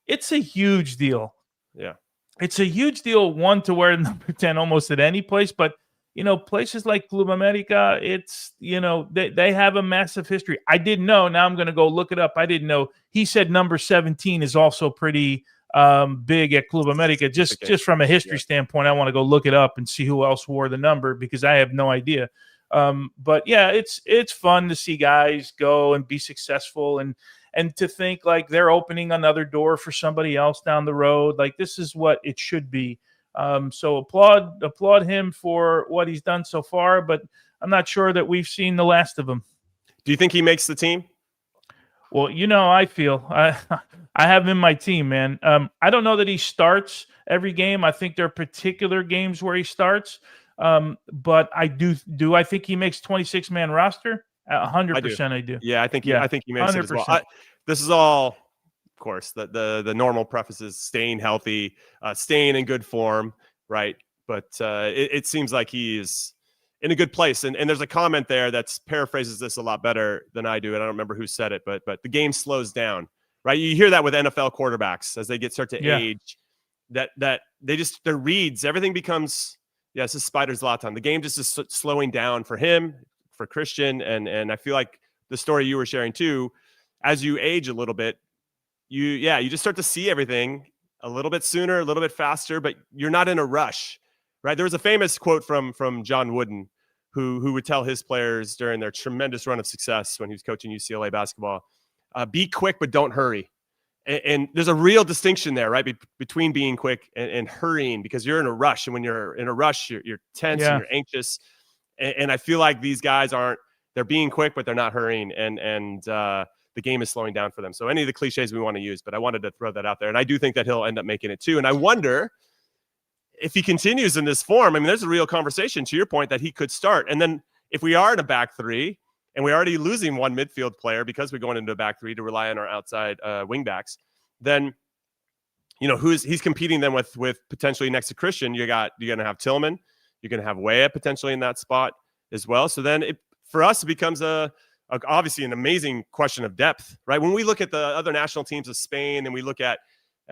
It's a huge deal. Yeah. It's a huge deal, one, to wear number 10 almost at any place, but places like Club America, it's, they have a massive history. I didn't know. Now I'm going to go look it up. I didn't know. He said number 17 is also pretty big at Club America. Just from a history standpoint, I want to go look it up and see who else wore the number because I have no idea. But yeah, it's fun to see guys go and be successful and to think like they're opening another door for somebody else down the road. Like this is what it should be. So applaud him for what he's done so far, but I'm not sure that we've seen the last of him. Do you think he makes the team? Well, I feel I have him in my team, man. I don't know that he starts every game. I think there are particular games where he starts. But I do. I think he makes 26-man roster. 100%. I do. Yeah, I think he makes 100%. It as well. This is all, of course, the normal prefaces: staying healthy, staying in good form, right? But it seems like he is in a good place. And there's a comment there that paraphrases this a lot better than I do. And I don't remember who said it, but the game slows down, right? You hear that with NFL quarterbacks as they start to age, that their reads, everything becomes, this is Spider's Zlatan. The game just is slowing down for him, for Christian. And I feel like the story you were sharing too, as you age a little bit, you just start to see everything a little bit sooner, a little bit faster, but you're not in a rush. Right. There was a famous quote from John Wooden, who would tell his players during their tremendous run of success when he was coaching UCLA basketball, be quick, but don't hurry. And there's a real distinction there, right? Between being quick and hurrying, because you're in a rush. And when you're in a rush, you're tense and you're anxious. And I feel like these guys they're being quick, but they're not hurrying. And the game is slowing down for them. So any of the cliches we want to use, but I wanted to throw that out there. And I do think that he'll end up making it too. And I wonder if he continues in this form. I mean, there's a real conversation, to your point, that he could start. And then if we are in a back three and we're already losing one midfield player because we're going into a back three to rely on our outside wing backs, then, he's competing then with potentially next to Christian. You're going to have Tillman. You're going to have Weah potentially in that spot as well. So then for us, it becomes obviously an amazing question of depth, right? When we look at the other national teams of Spain and we look at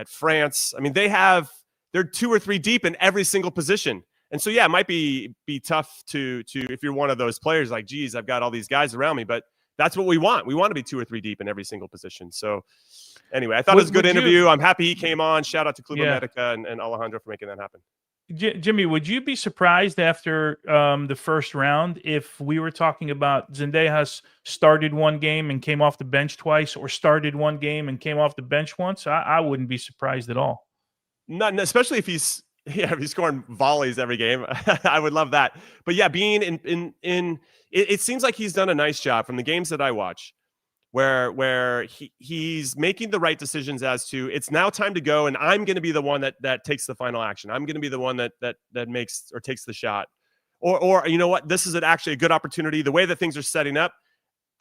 France, I mean, they're 2 or 3 deep in every single position. And so, yeah, it might be tough to if you're one of those players like, geez, I've got all these guys around me, but that's what we want. We want to be 2 or 3 deep in every single position. So anyway, I thought it was a good interview. I'm happy he came on. Shout out to Club Medica and Alejandro for making that happen. Jimmy, would you be surprised after the first round if we were talking about Zendejas started one game and came off the bench twice, or started one game and came off the bench once? I wouldn't be surprised at all. Not especially if he's scoring volleys every game. I would love that. But yeah, being in it seems like he's done a nice job from the games that I watch, where he's making the right decisions as to, it's now time to go, and I'm going to be the one that takes the final action. I'm going to be the one that makes or takes the shot, or you know what, this is actually a good opportunity. The way that things are setting up,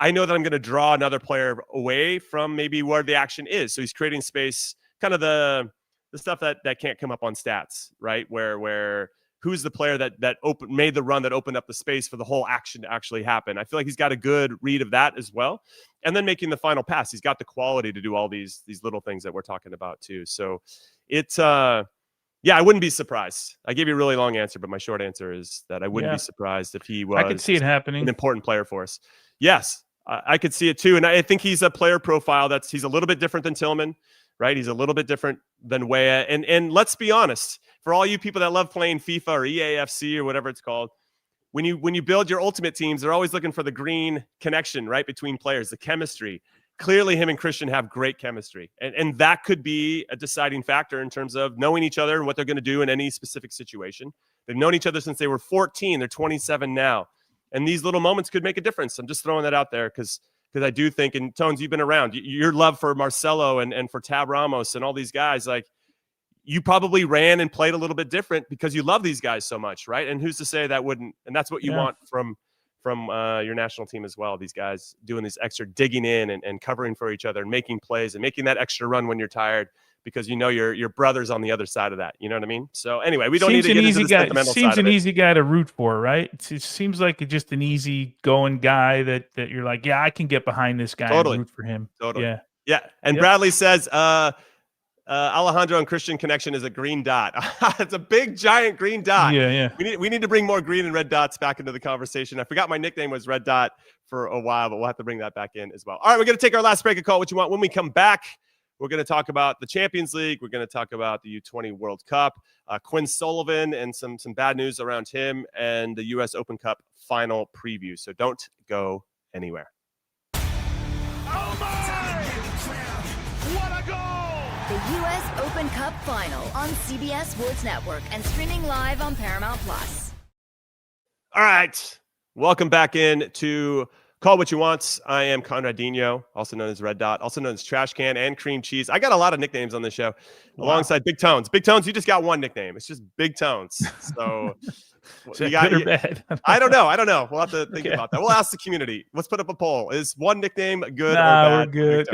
I know that I'm going to draw another player away from maybe where the action is. So he's creating space, kind of the stuff that can't come up on stats, right? Where who's the player that made the run that opened up the space for the whole action to actually happen. I feel like he's got a good read of that as well. And then making the final pass, he's got the quality to do all these little things that we're talking about too. So it's I wouldn't be surprised. I gave you a really long answer, but my short answer is that I wouldn't be surprised if he was. I could see it happening. An important player for us. Yes, I could see it too. And I think he's a player profile he's a little bit different than Tillman, right? He's a little bit different than Weah. And let's be honest, for all you people that love playing FIFA or EAFC or whatever it's called, when you build your ultimate teams, they're always looking for the green connection, right, between players, the chemistry. Clearly, him and Christian have great chemistry. And that could be a deciding factor in terms of knowing each other and what they're going to do in any specific situation. They've known each other since they were 14. They're 27 now. And these little moments could make a difference. I'm just throwing that out there because I do think, and Tones, you've been around, your love for Marcelo and for Tab Ramos and all these guys, like, you probably ran and played a little bit different because you love these guys so much, right? And who's to say that wouldn't? And that's what you want from your national team as well. These guys doing this extra digging in and covering for each other and making plays and making that extra run when you're tired because you know your brother's on the other side of that. You know what I mean? So anyway, we don't need to get into the sentimental side of it. Seems an easy guy to root for, right? It seems like just an easy going guy that you're like, yeah, I can get behind this guy and root for him. Totally. Yeah. And Bradley says, Alejandro and Christian connection is a green dot. It's a big, giant green dot. Yeah. We need to bring more green and red dots back into the conversation. I forgot my nickname was Red Dot for a while, but we'll have to bring that back in as well. All right, we're going to take our last break and call what you want. When we come back, we're going to talk about the Champions League. We're going to talk about the U20 World Cup, Quinn Sullivan, and some bad news around him, and the U.S. Open Cup final preview. So don't go anywhere. Oh my! What a goal! The U.S. Open Cup Final on CBS Sports Network and streaming live on Paramount+. All right. Welcome back in to Call What You Want. I am Conrad, also known as Red Dot, also known as Trash Can and Cream Cheese. I got a lot of nicknames on this show alongside Big Tones. Big Tones, you just got one nickname. It's just Big Tones. So you got good or bad? I don't know. We'll have to think about that. We'll ask the community. Let's put up a poll. Is one nickname good or bad? We're good.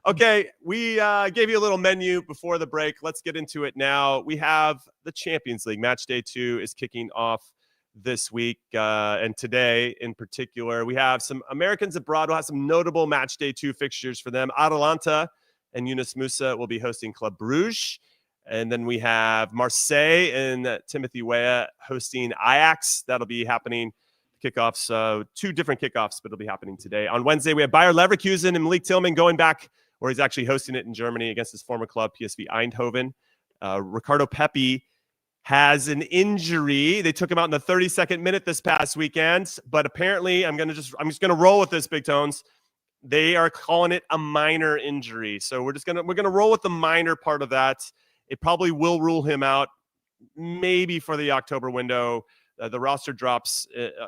Okay, we gave you a little menu before the break. Let's get into it now. We have the Champions League. Match day 2 is kicking off this week. And today in particular, we have some Americans abroad. We'll have some notable match day 2 fixtures for them. Atalanta and Yunus Musa will be hosting Club Brugge. And then we have Marseille and Timothy Weah hosting Ajax. That'll be happening. Kickoffs, 2 different kickoffs, but it'll be happening today. On Wednesday, we have Bayer Leverkusen and Malik Tillman going back, or he's actually hosting it in Germany against his former club, PSV Eindhoven. Ricardo Pepi has an injury. They took him out in the 32nd minute this past weekend, but apparently I'm just going to roll with this, Big Tones. They are calling it a minor injury. So we're gonna roll with the minor part of that. It probably will rule him out, maybe for the October window. The roster drops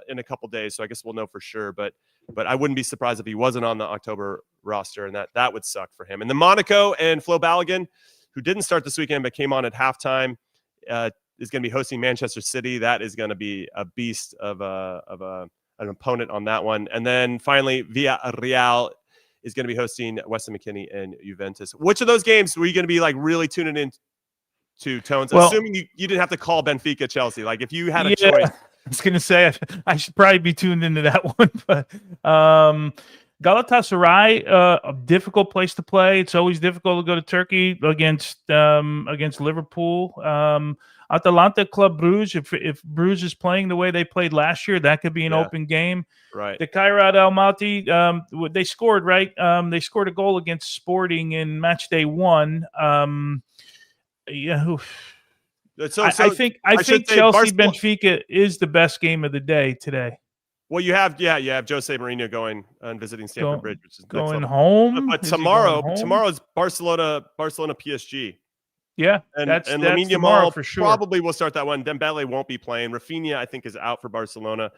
in a couple days, so I guess we'll know for sure. But I wouldn't be surprised if he wasn't on the October roster, and that would suck for him. And then Monaco and Flo Balogun, who didn't start this weekend but came on at halftime, is going to be hosting Manchester City. That is going to be a beast of an opponent on that one. And then finally, Villarreal is going to be hosting Weston McKennie and Juventus. Which of those games were you going to be like really tuning in to, Tones? Well, assuming you didn't have to call Benfica Chelsea. Like if you had a choice. I was going to say I should probably be tuned into that one, but Galatasaray, a difficult place to play. It's always difficult to go to Turkey against Liverpool. Atalanta Club Bruges, if Bruges is playing the way they played last year, that could be an open game. Right. The Kairat Almaty, they scored, right? They scored a goal against Sporting in match day 1. I think Chelsea Benfica is the best game of the day today. Well, you have Jose Mourinho going and visiting Stamford Bridge, which is going home. But tomorrow's Barcelona PSG. Yeah, and that's Lamine tomorrow Yamal for sure. Probably will start that one. Dembele won't be playing. Rafinha, I think, is out for Barcelona,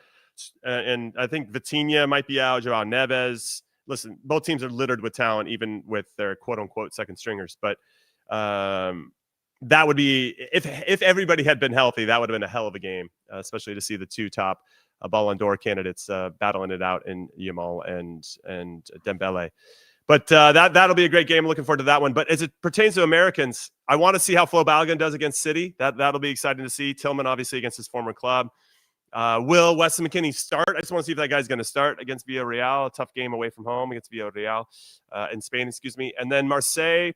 and I think Vitinha might be out. Joao Neves. Listen, both teams are littered with talent, even with their quote unquote second stringers. But that would be if everybody had been healthy, that would have been a hell of a game, especially to see the two top Ballon d'Or candidates battling it out in Yamal and Dembele. But that'll be a great game. I'm looking forward to that one. But as it pertains to Americans, I want to see how Flo Balogun does against City. That'll be exciting to see. Tillman, obviously, against his former club. Will Weston McKennie start? I just want to see if that guy's going to start against Villarreal. A tough game away from home against Villarreal in Spain, excuse me. And then Marseille,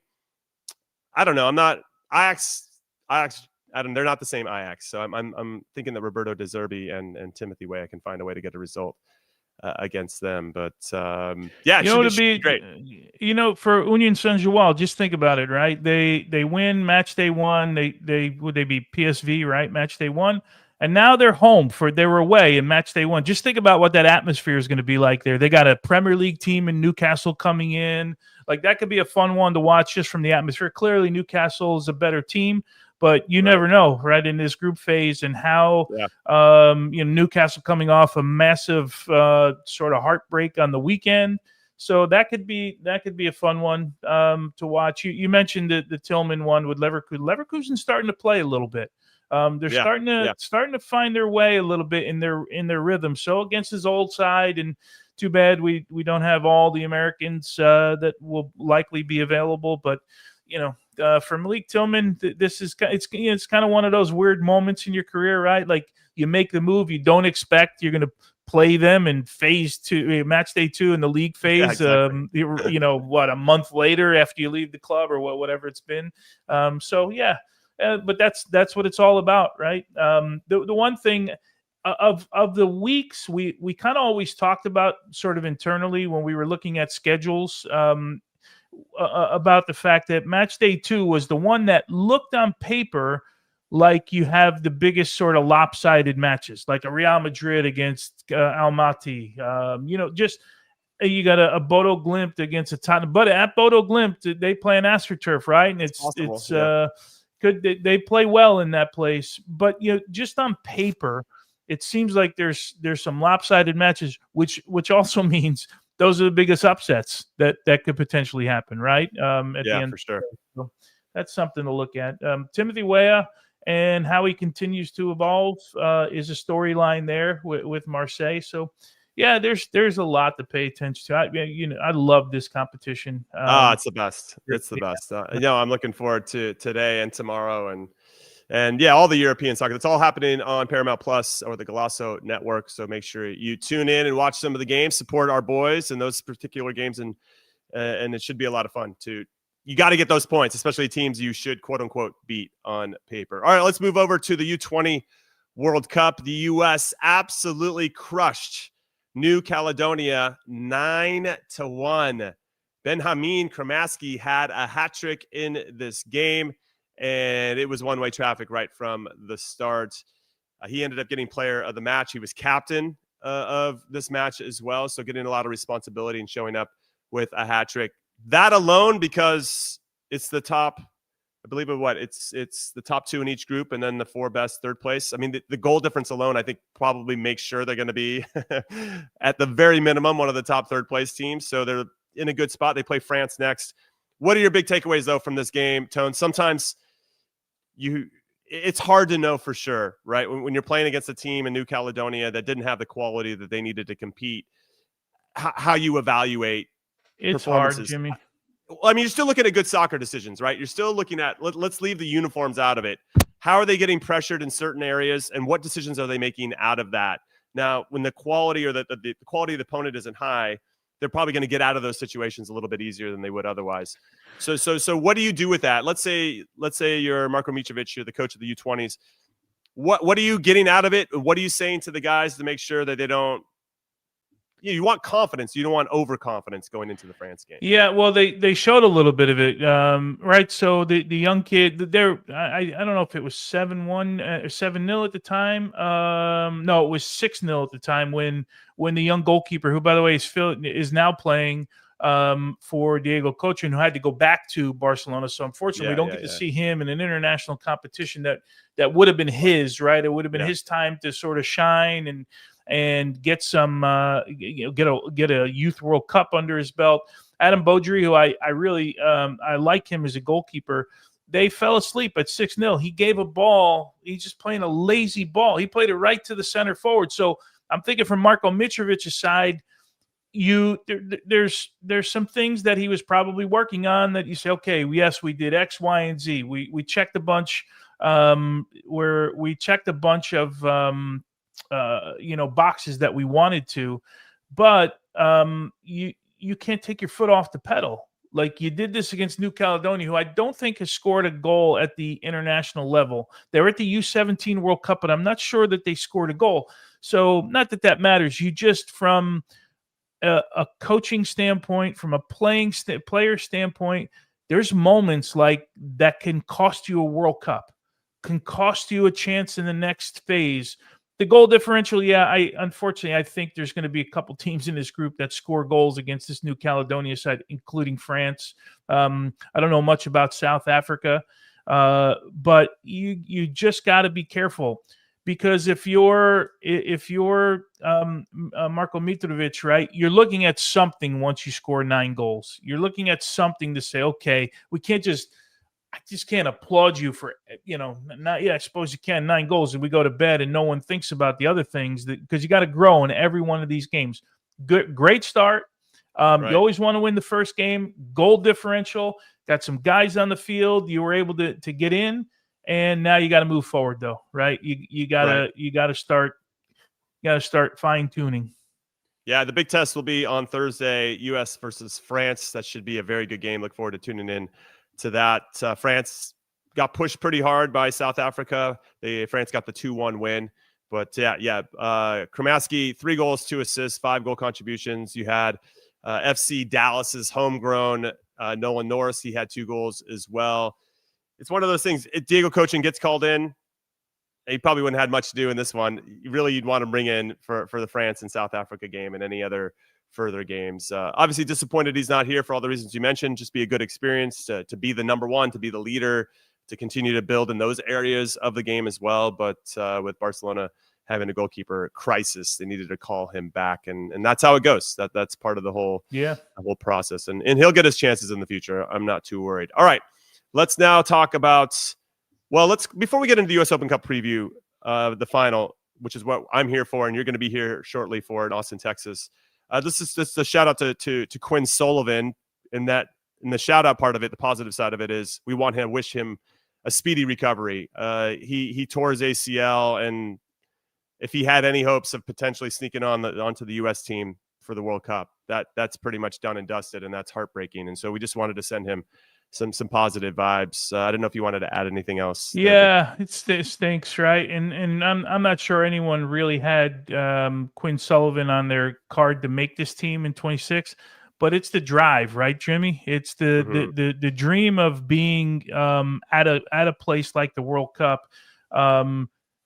I don't know. I'm not Ajax. They're not the same Ajax. So I'm thinking that Roberto De Zerbi and Timothy Weah can find a way to get a result against them. But it should be great. For Union Saint-Gilloise, just think about it, right? They win match day 1. They be PSV, right? Match day 1. And now they're home they were away in match day 1. Just think about what that atmosphere is going to be like there. They got a Premier League team in Newcastle coming in. Like that could be a fun one to watch just from the atmosphere. Clearly Newcastle is a better team, but you never know, right? In this group phase and how Newcastle coming off a massive sort of heartbreak on the weekend. So that could be a fun one to watch. You mentioned the Tillman one with Leverkusen. Leverkusen's starting to play a little bit. They're starting to find their way a little bit in their rhythm. So against his old side, and too bad we don't have all the Americans that will likely be available. But for Malik Tillman, this is it's kind of one of those weird moments in your career, right? Like you make the move you don't expect you're going to play them in phase 2, match day 2 in the league phase. Yeah, exactly. A month later after you leave the club or whatever it's been. But that's what it's all about, right? The one thing of the weeks we kind of always talked about sort of internally when we were looking at schedules about the fact that match day 2 was the one that looked on paper like you have the biggest sort of lopsided matches, like a Real Madrid against Almaty. You got a Bodo Glimt against a Tottenham, but at Bodo Glimt they play an AstroTurf, right? And they play well in that place, but just on paper, it seems like there's some lopsided matches, which also means those are the biggest upsets that could potentially happen, right? At the end, for sure. So that's something to look at. Timothy Weah and how he continues to evolve is a storyline there with Marseille. So. Yeah, there's a lot to pay attention to. I love this competition. It's the best. It's the best. I'm looking forward to today and tomorrow and all the European soccer. It's all happening on Paramount Plus or the Golasso Network. So make sure you tune in and watch some of the games, support our boys in those particular games, and it should be a lot of fun too. You got to get those points, especially teams you should quote unquote beat on paper. All right, let's move over to the U20 World Cup. The U.S. absolutely crushed New Caledonia 9-1. Benjamin Cremaschi had a hat trick in this game, and it was one-way traffic right from the start. He ended up getting player of the match. He was captain of this match as well, so getting a lot of responsibility and showing up with a hat trick. That alone, because it's the top, I believe it's the top 2 in each group, and then the 4 best third place. I mean, the goal difference alone, I think, probably makes sure they're going to be at the very minimum one of the top third place teams. So they're in a good spot. They play France next. What are your big takeaways though from this game, Tone? Sometimes it's hard to know for sure, right? When you're playing against a team in New Caledonia that didn't have the quality that they needed to compete, how you evaluate it's performances. Hard, Jimmy. I mean, you're still looking at good soccer decisions, right? You're still looking at, let's leave the uniforms out of it. How are they getting pressured in certain areas, and what decisions are they making out of that? Now, when the quality or the quality of the opponent isn't high, they're probably going to get out of those situations a little bit easier than they would otherwise. So what do you do with that? Let's say you're Marko Mitrovic, you're the coach of the U20s. What are you getting out of it? What are you saying to the guys to make sure that they don't? You want confidence. You don't want overconfidence going into the France game. Yeah, well, they showed a little bit of it, right? So the young kid, I don't know if it was 7-1 or 7-0 at the time. No, it was 6-0 at the time when the young goalkeeper, who by the way is now playing for Diego Cocha, who had to go back to Barcelona. So unfortunately, we don't get to see him in an international competition that would have been his, right? It would have been his time to sort of shine and get some, get a Youth World Cup under his belt. Adam Beaudry, who I really I like him as a goalkeeper, they fell asleep at 6-0. He gave a ball. He's just playing a lazy ball. He played it right to the center forward. So I'm thinking from Marko Mitrovic's side, there's some things that he was probably working on that you say, okay, yes, we did X, Y, and Z. We checked a bunch where we checked a bunch of boxes that we wanted to, but you can't take your foot off the pedal. Like you did this against New Caledonia, who I don't think has scored a goal at the international level. They were at the U17 World Cup, but I'm not sure that they scored a goal. So not that matters. You just, from a coaching standpoint, from a player standpoint, there's moments like that can cost you a World Cup, can cost you a chance in the next phase. The goal differential, unfortunately, I think there's going to be a couple teams in this group that score goals against this New Caledonia side, including France. I don't know much about South Africa, but you just got to be careful, because if you're Marko Mitrovic, right, you're looking at something once you score 9 goals. You're looking at something to say, okay, I just can't applaud you for, I suppose you can, 9 goals and we go to bed and no one thinks about the other things, because you got to grow in every one of these games. Great start. Right. You always want to win the first game. Goal differential, got some guys on the field. You were able to get in, and now you got to move forward though, right? You got to start fine tuning. Yeah, the big test will be on Thursday, U.S. versus France. That should be a very good game. Look forward to tuning in to that. France got pushed pretty hard by South Africa. France got the 2-1 win. But Cremaschi, 3 goals, 2 assists, 5 goal contributions. You had FC Dallas's homegrown Nolan Norris. He had 2 goals as well. It's one of those things. Diego Coaching gets called in. He probably wouldn't have had much to do in this one. You'd want to bring in for the France and South Africa game and any other further games. Obviously disappointed he's not here for all the reasons you mentioned. Just be a good experience to be the number one, to be the leader, to continue to build in those areas of the game as well. But with Barcelona having a goalkeeper crisis, they needed to call him back, and that's how it goes. That's part of the whole process, and he'll get his chances in the future. I'm not too worried. All right, let's now talk about, before we get into the US Open Cup preview, the final, which is what I'm here for, and you're going to be here shortly for in Austin, Texas. This is just a shout out to Quinn Sullivan. In the shout out part of it, the positive side of it is we want to wish him a speedy recovery. He tore his ACL, and if he had any hopes of potentially sneaking onto the U.S. team for the World Cup, that's pretty much done and dusted, and that's heartbreaking. And so we just wanted to send him some positive vibes. I don't know if you wanted to add anything else. Yeah, it stinks, right? And I'm not sure anyone really had Quinn Sullivan on their card to make this team in 26, but it's the drive, right, Jimmy? It's the dream of being at a place like the World Cup.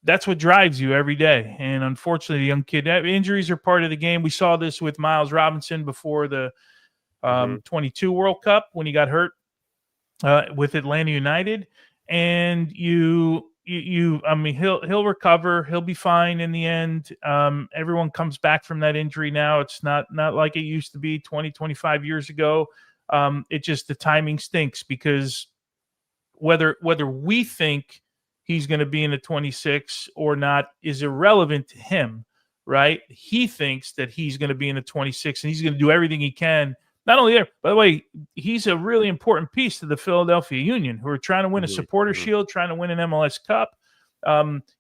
That's what drives you every day. And unfortunately, the young kid, injuries are part of the game. We saw this with Miles Robinson before the 22 World Cup when he got hurt with Atlanta United. And I mean, he'll recover. He'll be fine in the end. Everyone comes back from that injury now. It's not like it used to be 20, 25 years ago. It just, the timing stinks, because whether we think he's going to be in the 26 or not is irrelevant to him, right? He thinks that he's going to be in the 26 and he's going to do everything he can. Not only there, by the way, he's a really important piece to the Philadelphia Union, who are trying to win a supporter shield, trying to win an MLS Cup.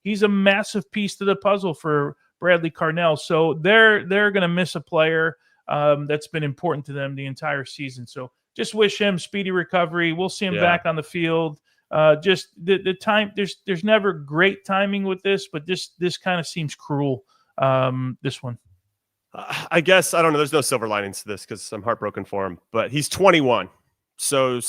He's a massive piece to the puzzle for Bradley Carnell. So they're going to miss a player that's been important to them the entire season. So just wish him speedy recovery. We'll see him back on the field. Just the time. There's never great timing with this, but this kind of seems cruel. This one. I guess, I don't know. There's no silver linings to this because I'm heartbroken for him, but he's 21. So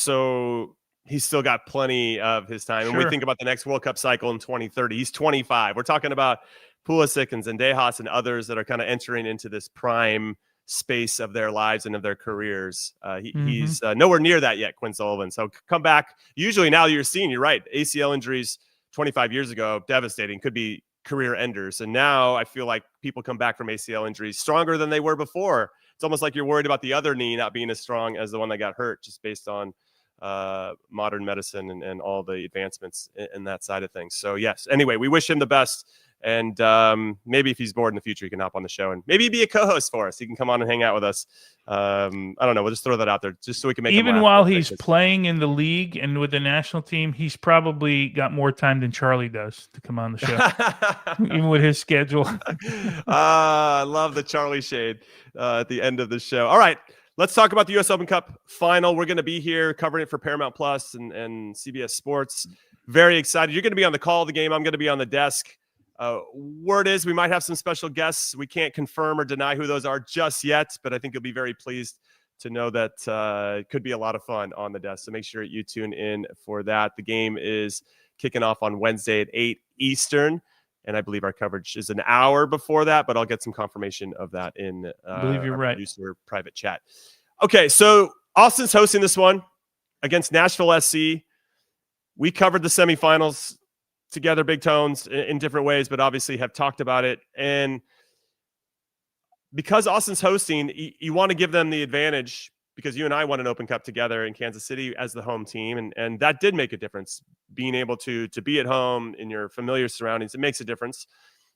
he's still got plenty of his time. Sure. And we think about the next World Cup cycle in 2030. He's 25. We're talking about Pulisic and Zendejas and others that are kind of entering into this prime space of their lives and of their careers. He's nowhere near that yet, Quinn Sullivan. So come back. Usually now you're seeing, you're right, ACL injuries 25 years ago, devastating, could be career enders. And now I feel like people come back from ACL injuries stronger than they were before. It's almost like you're worried about the other knee not being as strong as the one that got hurt, just based on modern medicine and all the advancements in that side of things. So yes, anyway, we wish him the best. And maybe if he's bored in the future, he can hop on the show and maybe be a co-host for us. He can come on and hang out with us. I don't know. We'll just throw that out there just so we can make even while he's playing in the league and with the national team, he's probably got more time than Charlie does to come on the show, even with his schedule. I love the Charlie shade at the end of the show. All right, let's talk about the US Open Cup final. We're going to be here covering it for Paramount Plus and CBS Sports. Very excited. You're going to be on the call of the game. I'm going to be on the desk. Word is we might have some special guests. We can't confirm or deny who those are just yet, but I think you'll be very pleased to know that it could be a lot of fun on the desk. So make sure you tune in for that. The game is kicking off on Wednesday at 8 Eastern, and I believe our coverage is an hour before that, but I'll get some confirmation of that in I believe you're right. Producer private chat. Okay, so Austin's hosting this one against Nashville SC. We covered the semifinals together, Big Tones, in different ways, but obviously have talked about it. And because Austin's hosting, you want to give them the advantage, because you and I won an Open Cup together in Kansas City as the home team, and that did make a difference. Being able to be at home in your familiar surroundings, it makes a difference.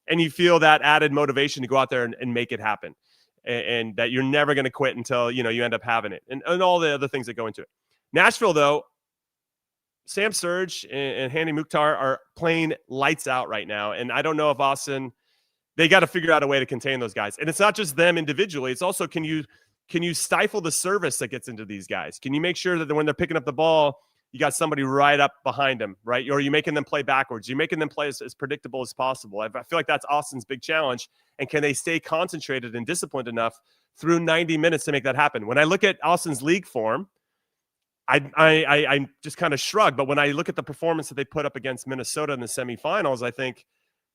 And you feel that added motivation to go out there and make it happen, and that you're never going to quit until you end up having it, and all the other things that go into it. Nashville, though, Sam Surge and Hanny Mukhtar are playing lights out right now. And I don't know if Austin, they got to figure out a way to contain those guys. And it's not just them individually. It's also, can you stifle the service that gets into these guys? Can you make sure that when they're picking up the ball, you got somebody right up behind them, right? Or are you making them play backwards? You're making them play as predictable as possible. I feel like that's Austin's big challenge. And can they stay concentrated and disciplined enough through 90 minutes to make that happen? When I look at Austin's league form, I just kind of shrug. But when I look at the performance that they put up against Minnesota in the semifinals, I think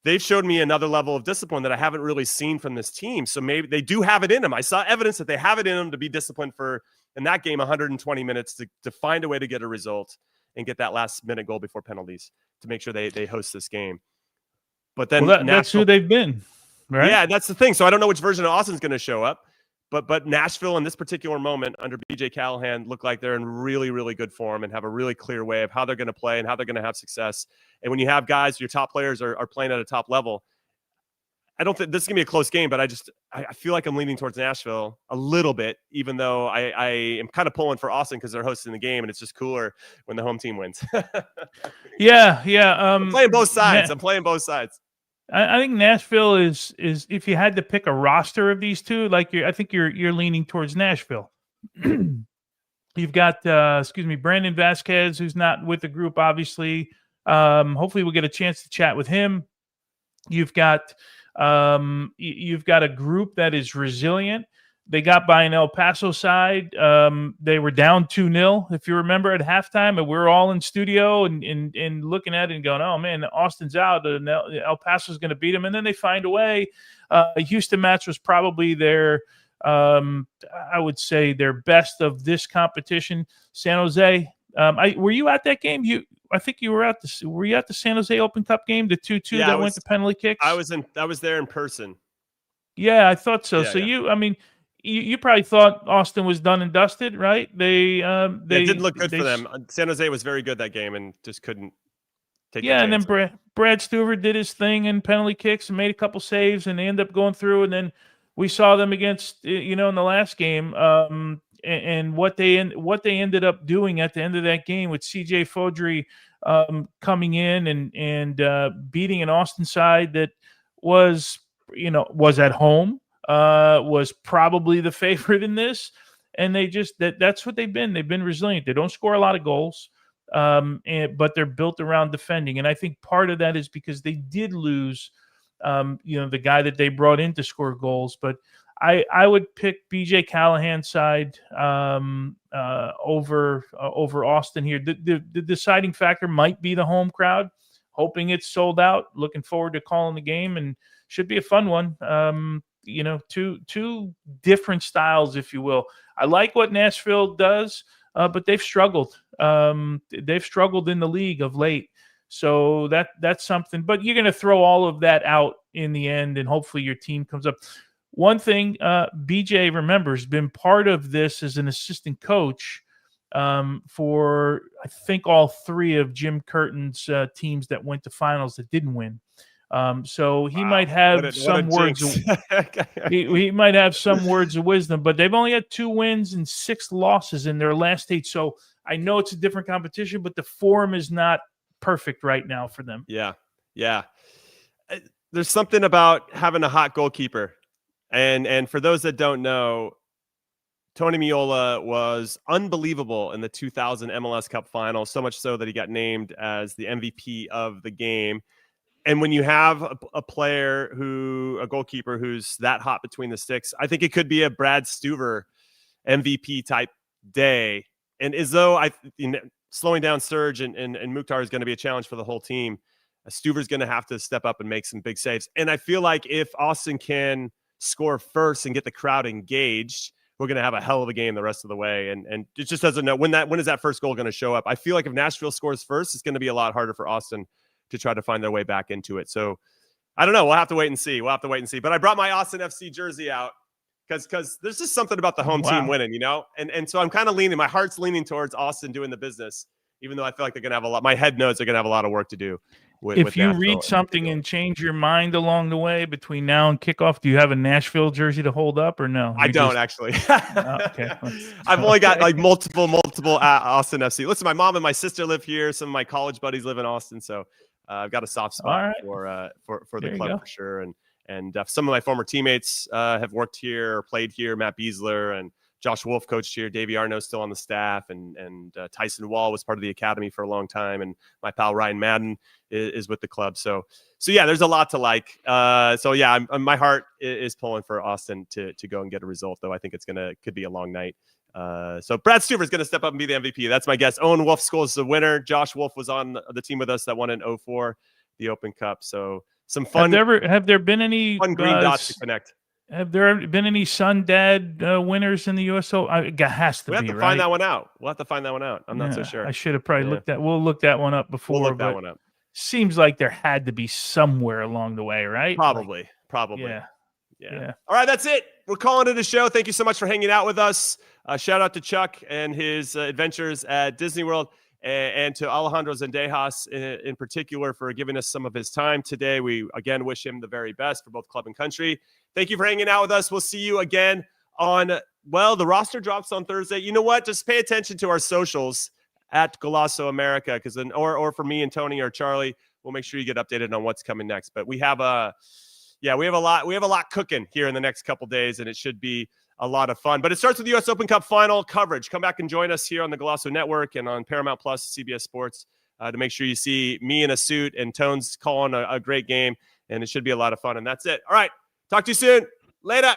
they've showed me another level of discipline that I haven't really seen from this team. So maybe they do have it in them. I saw evidence that they have it in them to be disciplined for, in that game, 120 minutes to find a way to get a result and get that last minute goal before penalties to make sure they host this game. But then that's who they've been, right? Yeah, that's the thing. So I don't know which version of Austin's going to show up. But Nashville in this particular moment under BJ Callahan look like they're in really, really good form and have a really clear way of how they're going to play and how they're going to have success. And when you have guys, your top players are playing at a top level, I don't think this is going to be a close game, but I feel like I'm leaning towards Nashville a little bit, even though I am kind of pulling for Austin because they're hosting the game and it's just cooler when the home team wins. Yeah. I'm playing both sides. I think Nashville is if you had to pick a roster of these two, I think you're leaning towards Nashville. You've got Brandon Vasquez, who's not with the group, obviously. Hopefully we'll get a chance to chat with him. You've got a group that is resilient. They got by an El Paso side. They were down 2-0, if you remember, at halftime, and we're all in studio and looking at it and going, "Oh man, Austin's out. El Paso's going to beat them." And then they find a way. Houston match was probably their I would say their best of this competition. San Jose. Were you at that game? I think you were at the. Were you at the San Jose Open Cup game, the 2-2 that went to penalty kicks? I was there in person. Yeah, I thought so. Yeah, so yeah. You probably thought Austin was done and dusted, right? They it didn't look good for them. San Jose was very good that game and just couldn't take. Yeah, and then Brad Stewart did his thing in penalty kicks and made a couple saves, and they ended up going through. And then we saw them against in the last game, and what they ended up doing at the end of that game with CJ Fodry coming in and beating an Austin side that was at home, was probably the favorite in this, and they just that's what they've been. They've been resilient. They don't score a lot of goals, but they're built around defending. And I think part of that is because they did lose, the guy that they brought in to score goals. But I would pick BJ Callahan's side over Austin here. The deciding factor might be the home crowd. Hoping it's sold out. Looking forward to calling the game, and should be a fun one. Two different styles, if you will. I like what Nashville does, but they've struggled. They've struggled in the league of late. So that's something. But you're going to throw all of that out in the end, and hopefully your team comes up. One thing, BJ, remember, has been part of this as an assistant coach for, I think, all three of Jim Curtin's teams that went to finals that didn't win. So he might have some words. He might have some words of wisdom, but they've only had 2 wins and 6 losses in their last 8. So I know it's a different competition, but the form is not perfect right now for them. Yeah. There's something about having a hot goalkeeper. And for those that don't know, Tony Meola was unbelievable in the 2000 MLS Cup final, so much so that he got named as the MVP of the game. And when you have a goalkeeper who's that hot between the sticks, I think it could be a Brad Stuver MVP type day. And as though slowing down Serge and Mukhtar is going to be a challenge for the whole team, Stuver's going to have to step up and make some big saves. And I feel like if Austin can score first and get the crowd engaged, we're going to have a hell of a game the rest of the way. And it just doesn't know when is that first goal going to show up. I feel like if Nashville scores first, it's going to be a lot harder for Austin to try to find their way back into it. So I don't know. We'll have to wait and see. But I brought my Austin FC jersey out because there's just something about the home team winning, and so I'm kind of my heart's leaning towards Austin doing the business, even though I feel like they're going to have my head knows they're going to have a lot of work to do. If you read something and change your mind along the way between now and kickoff, do you have a Nashville jersey to hold up or no? I don't actually. Okay. I've only got multiple Austin FC. Listen, my mom and my sister live here. Some of my college buddies live in Austin, so I've got a soft spot for the club for sure. And some of my former teammates have worked here or played here. Matt Beasler and Josh Wolf coached here. Davey Arno's still on the staff, and Tyson Wall was part of the academy for a long time. And my pal Ryan Madden is with the club. So yeah, there's a lot to like. My heart is pulling for Austin to go and get a result, though. I think could be a long night. So Brad Stuver is going to step up and be the MVP. That's my guess. Owen Wolf scores the winner. Josh Wolf was on the team with us that won in 2004, the Open Cup. So some fun. Have there been any fun green dots to connect? Have there been any son dad winners in the USO? It has to be. We have to find that one out. We'll have to find that one out. I'm not so sure. I should have probably looked at. We'll look that one up before. We'll look that one up. Seems like there had to be somewhere along the way, right? Probably. Yeah. All right, that's it. We're calling it a show. Thank you so much for hanging out with us. Shout out to Chuck and his adventures at Disney World, and to Alejandro Zendejas in particular for giving us some of his time today. We again wish him the very best for both club and country. Thank you for hanging out with us. We'll see you again on, the roster drops on Thursday. You know what? Just pay attention to our socials at Golazo America, because then, or for me and Tony or Charlie, we'll make sure you get updated on what's coming next. But we have a lot cooking here in the next couple days, and it should be a lot of fun. But it starts with the U.S. Open Cup final coverage. Come back and join us here on the Golazo Network and on Paramount Plus, CBS Sports, to make sure you see me in a suit and Tones calling a great game, and it should be a lot of fun. And that's it. All right. Talk to you soon. Later.